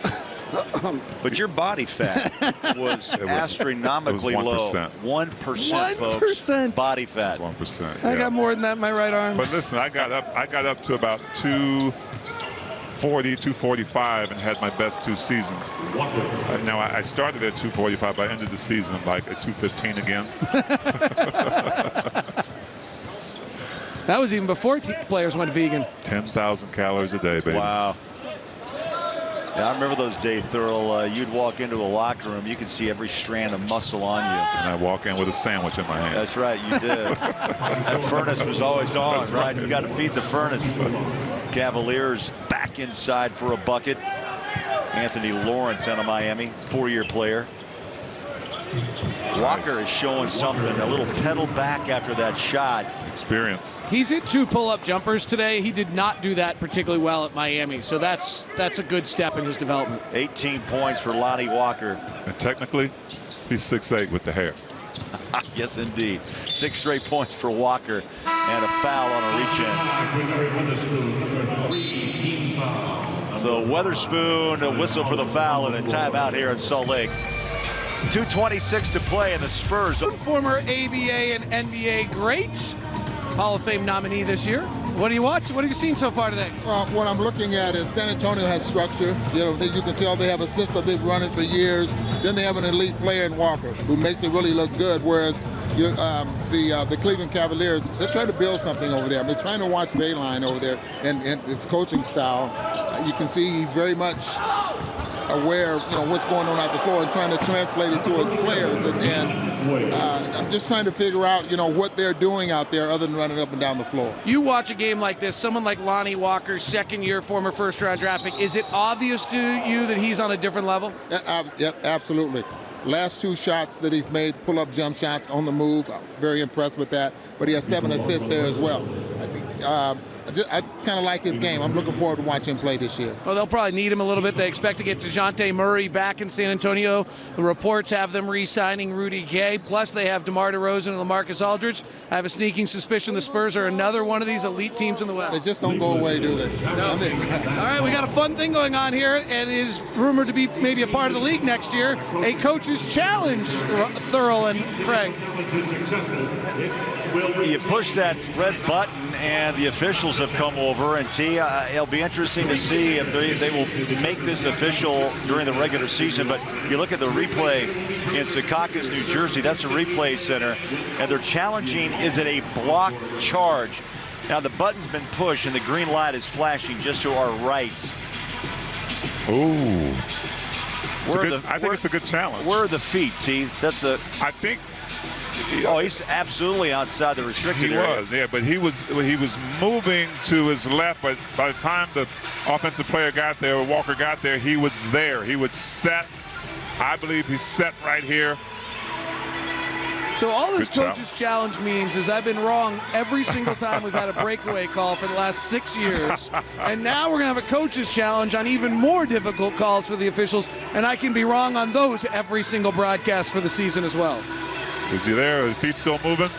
Speaker 2: But your body fat was astronomically low. 1%, folks. Body fat.
Speaker 1: 1%.
Speaker 3: I got more than that in my right arm.
Speaker 1: But listen, I got up to about 240, 245, and had my best 2 seasons. Now I started at 245. I ended the season like at 215 again.
Speaker 3: That was even before players went vegan.
Speaker 1: 10,000 calories a day, baby.
Speaker 2: Wow. Yeah, I remember those days, Thurl. You'd walk into a locker room, you could see every strand of muscle on you.
Speaker 1: And I walk in with a sandwich in my hand.
Speaker 2: That's right, you did. The furnace was always on,
Speaker 1: That's
Speaker 2: right?
Speaker 1: right.
Speaker 2: You got to feed the furnace. Cavaliers back inside for a bucket. Anthony Lawrence out of Miami, 4-year player. Walker is showing something, a little pedal back after that shot.
Speaker 1: Experience.
Speaker 3: He's hit 2 pull-up jumpers today. He did not do that particularly well at Miami, so that's a good step in his development.
Speaker 2: 18 points for Lonnie Walker.
Speaker 1: And technically, he's 6'8" with the hair.
Speaker 2: Yes, indeed. 6 straight points for Walker and a foul on a reach-in. So Weatherspoon, a whistle for the foul and a timeout here in Salt Lake. 2:26 to play, and the Spurs.
Speaker 3: Former ABA and NBA great, Hall of Fame nominee this year. What do you watch? What have you seen so far today?
Speaker 14: Well, what I'm looking at is San Antonio has structure. You can tell they have a system they've run it for years. Then they have an elite player in Walker who makes it really look good. Whereas the Cleveland Cavaliers, they're trying to build something over there. They're trying to watch Bayline over there and his coaching style. You can see he's very much aware of what's going on out the floor and trying to translate it to his players. And I'm just trying to figure out, what they're doing out there other than running up and down the floor.
Speaker 3: You watch a game like this, someone like Lonnie Walker, second-year former first-round draft pick. Is it obvious to you that he's on a different level?
Speaker 14: Yeah, absolutely. Last 2 shots that he's made, pull-up jump shots on the move. I'm very impressed with that. But he has 7 assists there as well. I kind of like his game. I'm looking forward to watching him play this year.
Speaker 3: Well, they'll probably need him a little bit. They expect to get DeJounte Murray back in San Antonio. The reports have them re-signing Rudy Gay. Plus, they have DeMar DeRozan and LaMarcus Aldridge. I have a sneaking suspicion the Spurs are another one of these elite teams in the West.
Speaker 14: They just don't go away, do they?
Speaker 3: No. All right, we got a fun thing going on here, and it is rumored to be maybe a part of the league next year. A coach's challenge, Thurl and Craig.
Speaker 2: You push that red button, and the officials have come over. And it'll be interesting to see if they will make this official during the regular season. But you look at the replay in Secaucus, New Jersey. That's a replay center, and they're challenging: is it a blocked charge? Now the button's been pushed, and the green light is flashing just to our right.
Speaker 1: Ooh. I think it's a good challenge.
Speaker 2: Where are the feet, T? That's the.
Speaker 1: I think.
Speaker 2: Oh, he's absolutely outside the restricted area.
Speaker 1: He was, yeah, but he was moving to his left, but by the time the offensive player got there, or Walker got there, he was there. He was set. I believe he's set right here.
Speaker 3: So all this coach's challenge means is I've been wrong every single time we've had a breakaway call for the last 6 years. And now we're going to have a coach's challenge on even more difficult calls for the officials, and I can be wrong on those every single broadcast for the season as well.
Speaker 1: Is he there? Are his feet still moving?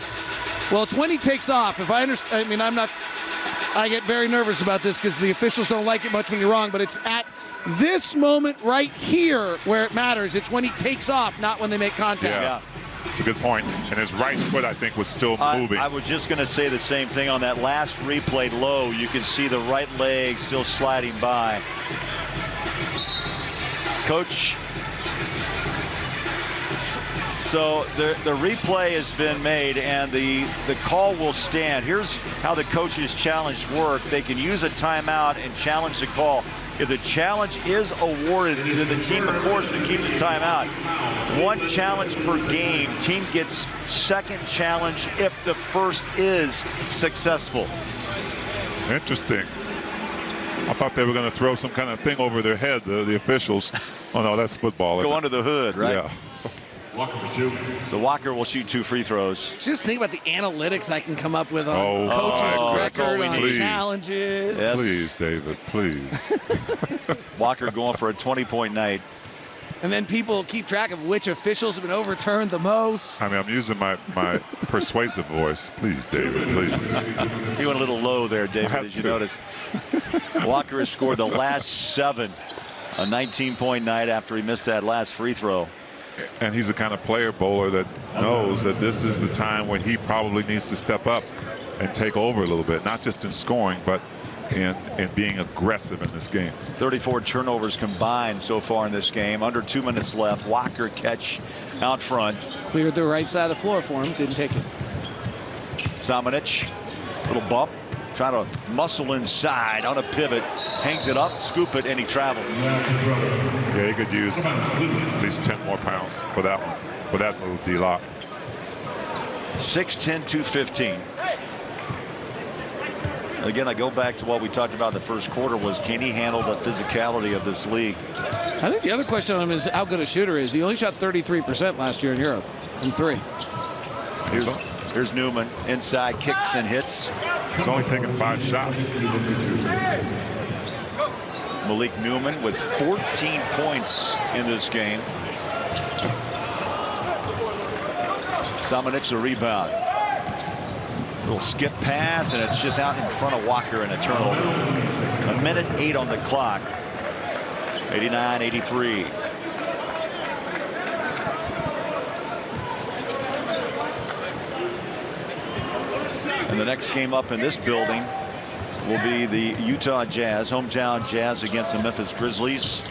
Speaker 3: Well, it's when he takes off. If I understand, I get very nervous about this because the officials don't like it much when you're wrong, but it's at this moment right here where it matters. It's when he takes off, not when they make contact.
Speaker 1: Yeah. It's a good point. And his right foot, I think, was still moving.
Speaker 2: I was just going to say the same thing on that last replay low. You can see the right leg still sliding by. Coach. So the replay has been made, and the call will stand. Here's how the coaches' challenge work. They can use a timeout and challenge the call. If the challenge is awarded, either the team, of course, will keep the timeout. 1 challenge per game. Team gets second challenge if the first is successful.
Speaker 1: Interesting. I thought they were going to throw some kind of thing over their head, the officials. Oh, no, that's football.
Speaker 2: Go under the hood, right?
Speaker 1: Yeah.
Speaker 5: Walker for two.
Speaker 2: So Walker will shoot 2 free throws.
Speaker 3: Just think about the analytics I can come up with on
Speaker 1: coaches'
Speaker 3: record, on
Speaker 1: please.
Speaker 3: challenges.
Speaker 2: Yes.
Speaker 1: Please, David, please.
Speaker 2: Walker going for a 20-point night.
Speaker 3: And then people keep track of which officials have been overturned the most.
Speaker 1: I mean, I'm using my persuasive voice. Please, David, please.
Speaker 2: He went a little low there, David, as you noticed. Walker has scored the last 7. A 19-point night after he missed that last free throw.
Speaker 1: And he's the kind of player, bowler, that knows that this is the time when he probably needs to step up and take over a little bit, not just in scoring, but in being aggressive in this game.
Speaker 2: 34 turnovers combined so far in this game. Under 2 minutes left. Walker catch out front.
Speaker 3: Cleared the right side of the floor for him. Didn't take it.
Speaker 2: Samanic, little bump. Trying to muscle inside on a pivot. Hangs it up, scoop it, and he traveled.
Speaker 1: Yeah, he could use at least 10 more pounds for that one, for that move, D-Lock.
Speaker 2: 6'10", 215. Again, I go back to what we talked about in the first quarter was, can he handle the physicality of this league?
Speaker 3: I think the other question on him is how good a shooter is. He only shot 33% last year in Europe from 3.
Speaker 2: Here's Newman inside, kicks and hits.
Speaker 1: He's only taken 5 shots.
Speaker 2: Malik Newman with 14 points in this game. Samanic the rebound. Little skip pass, and it's just out in front of Walker and a turnover. 1:08 on the clock. 89-83. And the next game up in this building will be the Utah Jazz, hometown Jazz against the Memphis Grizzlies.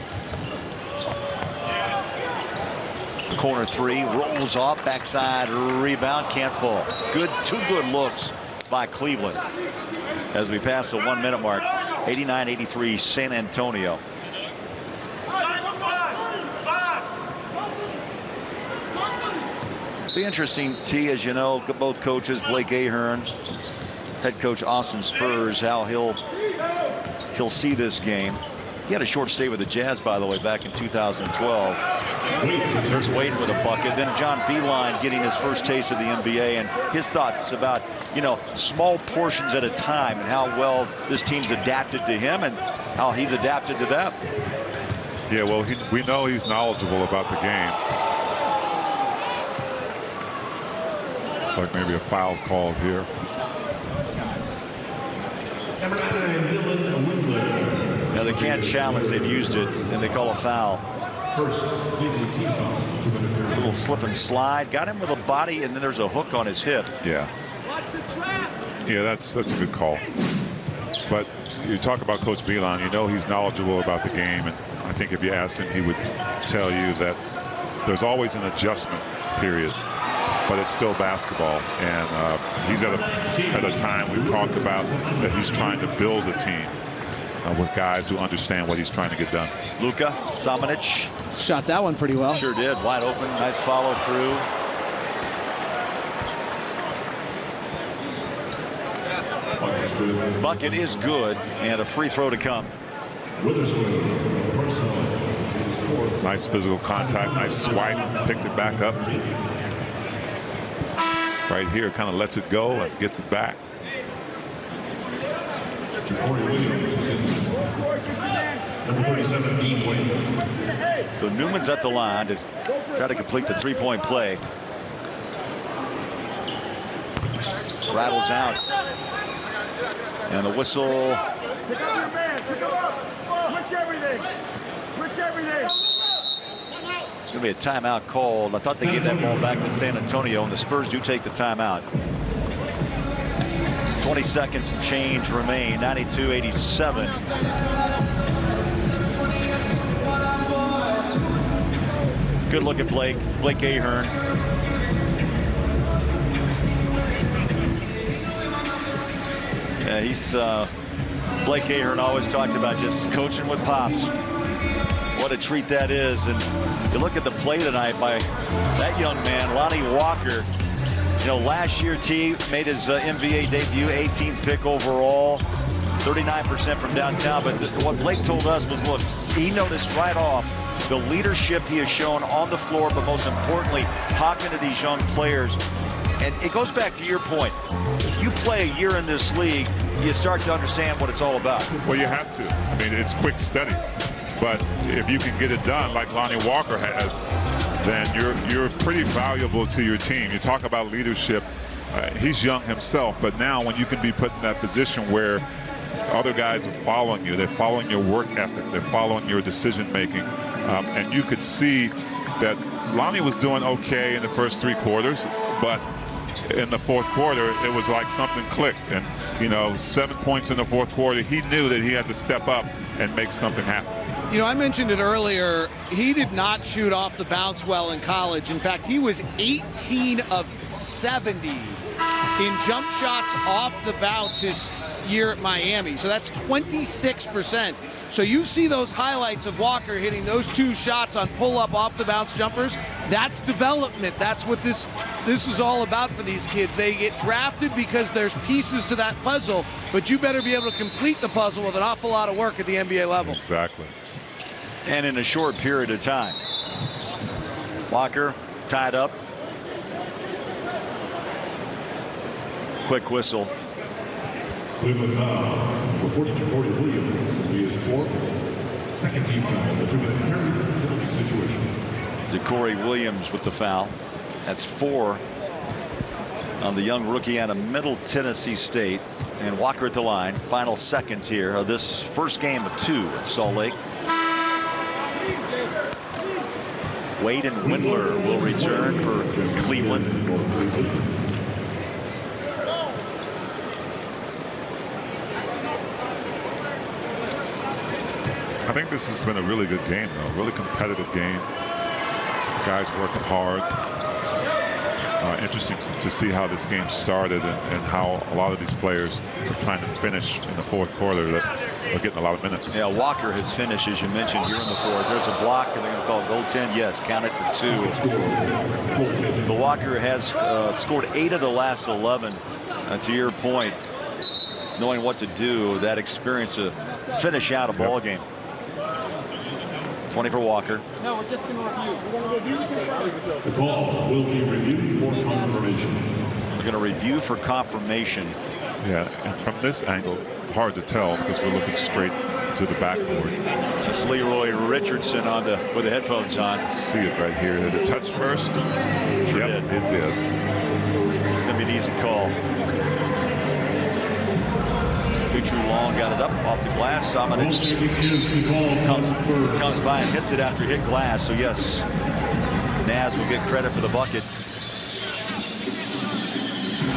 Speaker 2: Corner 3, rolls off, backside rebound, can't fall. Two good looks by Cleveland as we pass the 1 minute mark. 89-83 San Antonio. Be interesting, T, as you know, both coaches, Blake Ahern, head coach Austin Spurs, how he'll see this game. He had a short stay with the Jazz, by the way, back in 2012. There's Wade with a bucket. Then John Beilein getting his first taste of the NBA and his thoughts about, small portions at a time and how well this team's adapted to him and how he's adapted to them.
Speaker 1: Yeah, well, we know he's knowledgeable about the game. Looks like maybe a foul called here.
Speaker 2: Now they can't challenge. They've used it, and they call a foul.
Speaker 5: First, Cleveland team foul.
Speaker 2: A little slip and slide. Got him with a body, and then there's a hook on his hip.
Speaker 1: Yeah. Yeah, that's a good call. But you talk about Coach Beilein, he's knowledgeable about the game, and I think if you asked him, he would tell you that there's always an adjustment period. But it's still basketball, and he's at a time we've talked about that he's trying to build a team with guys who understand what he's trying to get done.
Speaker 2: Luka Samanic
Speaker 3: shot that one pretty well.
Speaker 2: Sure did. Wide open. Nice follow through. Bucket is good, and a free throw to come.
Speaker 1: Nice physical contact. Nice swipe. Picked it back up. Right here, kind of lets it go and gets it back.
Speaker 5: Number 37, Dean Williams.
Speaker 2: So Newman's at the line to try to complete the three-point play. Rattles out. And the whistle.
Speaker 12: Switch everything. Switch everything.
Speaker 2: It's going to be a timeout called. I thought they gave that ball back to San Antonio, and the Spurs do take the timeout. 20 seconds and change remain. 92-87. Good look at Blake Ahern. Yeah, he's Blake Ahern always talked about just coaching with pops. What a treat that is. And you look at the play tonight by that young man, Lonnie Walker. Last year, T made his NBA debut, 18th pick overall. 39% from downtown. But what Blake told us was, look, he noticed right off the leadership he has shown on the floor, but most importantly, talking to these young players. And it goes back to your point. You play a year in this league, you start to understand what it's all about.
Speaker 1: Well, you have to. I mean, it's quick, steady. But if you can get it done like Lonnie Walker has, then you're pretty valuable to your team. You talk about leadership. He's young himself, but now when you can be put in that position where other guys are following you, they're following your work ethic, they're following your decision making, and you could see that Lonnie was doing okay in the first 3 quarters, but in the fourth quarter, it was like something clicked. And, 7 points in the fourth quarter, he knew that he had to step up and make something happen.
Speaker 3: I mentioned it earlier. He did not shoot off the bounce well in college. In fact, he was 18 of 70 in jump shots off the bounce his year at Miami. So that's 26%. So you see those highlights of Walker hitting those 2 shots on pull-up off the bounce jumpers. That's development. That's what this is all about for these kids. They get drafted because there's pieces to that puzzle, but you better be able to complete the puzzle with an awful lot of work at the NBA level.
Speaker 1: Exactly.
Speaker 2: And in a short period of time. Walker tied up. Quick whistle.
Speaker 5: Cleveland foul. Reporting to Corey Williams from the sport. Second team foul. The 2-minute penalty situation.
Speaker 2: Corey Williams with the foul. That's 4 on the young rookie out of Middle Tennessee State. And Walker at the line. Final seconds here of this first game of 2 at Salt Lake. Wade and Windler will return for Cleveland.
Speaker 1: I think this has been a really good game, though. Really competitive game. Guys working hard. Interesting to see how this game started and how a lot of these players are trying to finish in the fourth quarter that are getting a lot of minutes.
Speaker 2: Yeah, Walker has finished, as you mentioned, here in the fourth. There's a block, and they're going to call it goaltend. Yes, count it for 2. But Walker has scored 8 of the last 11. To your point, knowing what to do, that experience to finish out a ball game. 20 for Walker.
Speaker 12: No, we're just going to review. We're going to review.
Speaker 5: The call will be reviewed for confirmation.
Speaker 2: We're going to review for confirmation.
Speaker 1: Yeah, and from this angle, hard to tell because we're looking straight to the backboard.
Speaker 2: That's Leroy Richardson with the headphones on.
Speaker 1: See it right here. Did it touch first?
Speaker 2: Sure
Speaker 1: Yep,
Speaker 2: did.
Speaker 1: it did.
Speaker 2: It's going to be an easy call. Mitru Long got it up off the glass. Samanic comes by and hits it after he hit glass. So yes, Naz will get credit for the bucket.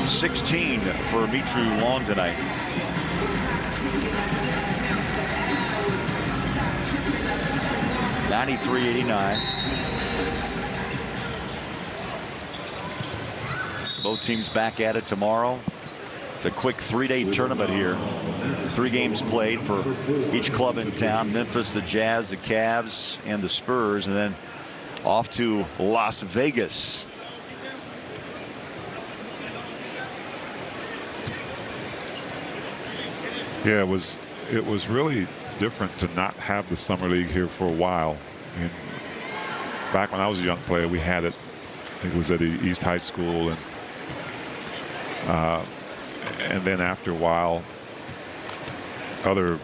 Speaker 2: 16 for Mitru Long tonight. (93-89). Both teams back at it tomorrow. It's a quick 3-day tournament here. 3 games played for each club in town. Memphis, the Jazz, the Cavs, and the Spurs, and then off to Las Vegas.
Speaker 1: Yeah, it was really different to not have the summer league here for a while. And back when I was a young player, we had it. It was at East High School, and then after a while, other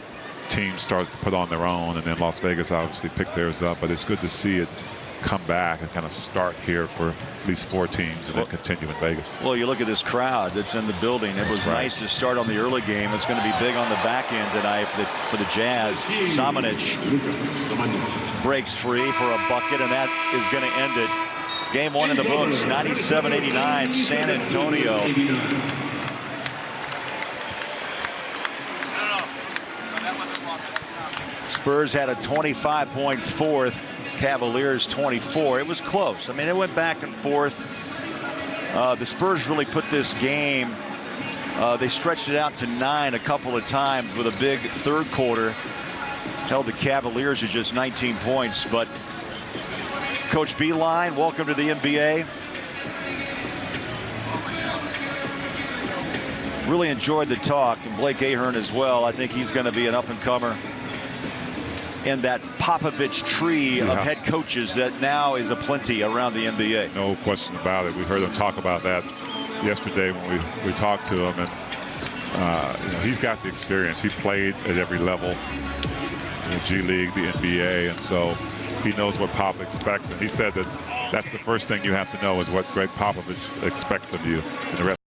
Speaker 1: teams started to put on their own, and then Las Vegas obviously picked theirs up. But it's good to see it come back and kind of start here for at least 4 teams and then continue in Vegas.
Speaker 2: Well, you look at this crowd that's in the building. It was nice to start on the early game. It's going to be big on the back end tonight for the Jazz. Samanic breaks free for a bucket, and that is going to end it. Game 1 in the books, 97-89, San Antonio. Spurs had a 25-point fourth. Cavaliers 24. It was close. I mean, it went back and forth. The Spurs really put this game. They stretched it out to 9 a couple of times with a big third quarter. Held the Cavaliers to just 19 points. But Coach Beilein, welcome to the NBA. Really enjoyed the talk, and Blake Ahern as well. I think he's going to be an up-and-comer in that Popovich tree of head coaches that now is aplenty around the NBA.
Speaker 1: No question about it. We heard him talk about that yesterday when we talked to him, and you know, he's got the experience. He played at every level, the G League, the NBA, and so he knows what Pop expects. And he said that that's the first thing you have to know is what Greg Popovich expects of you. And the rest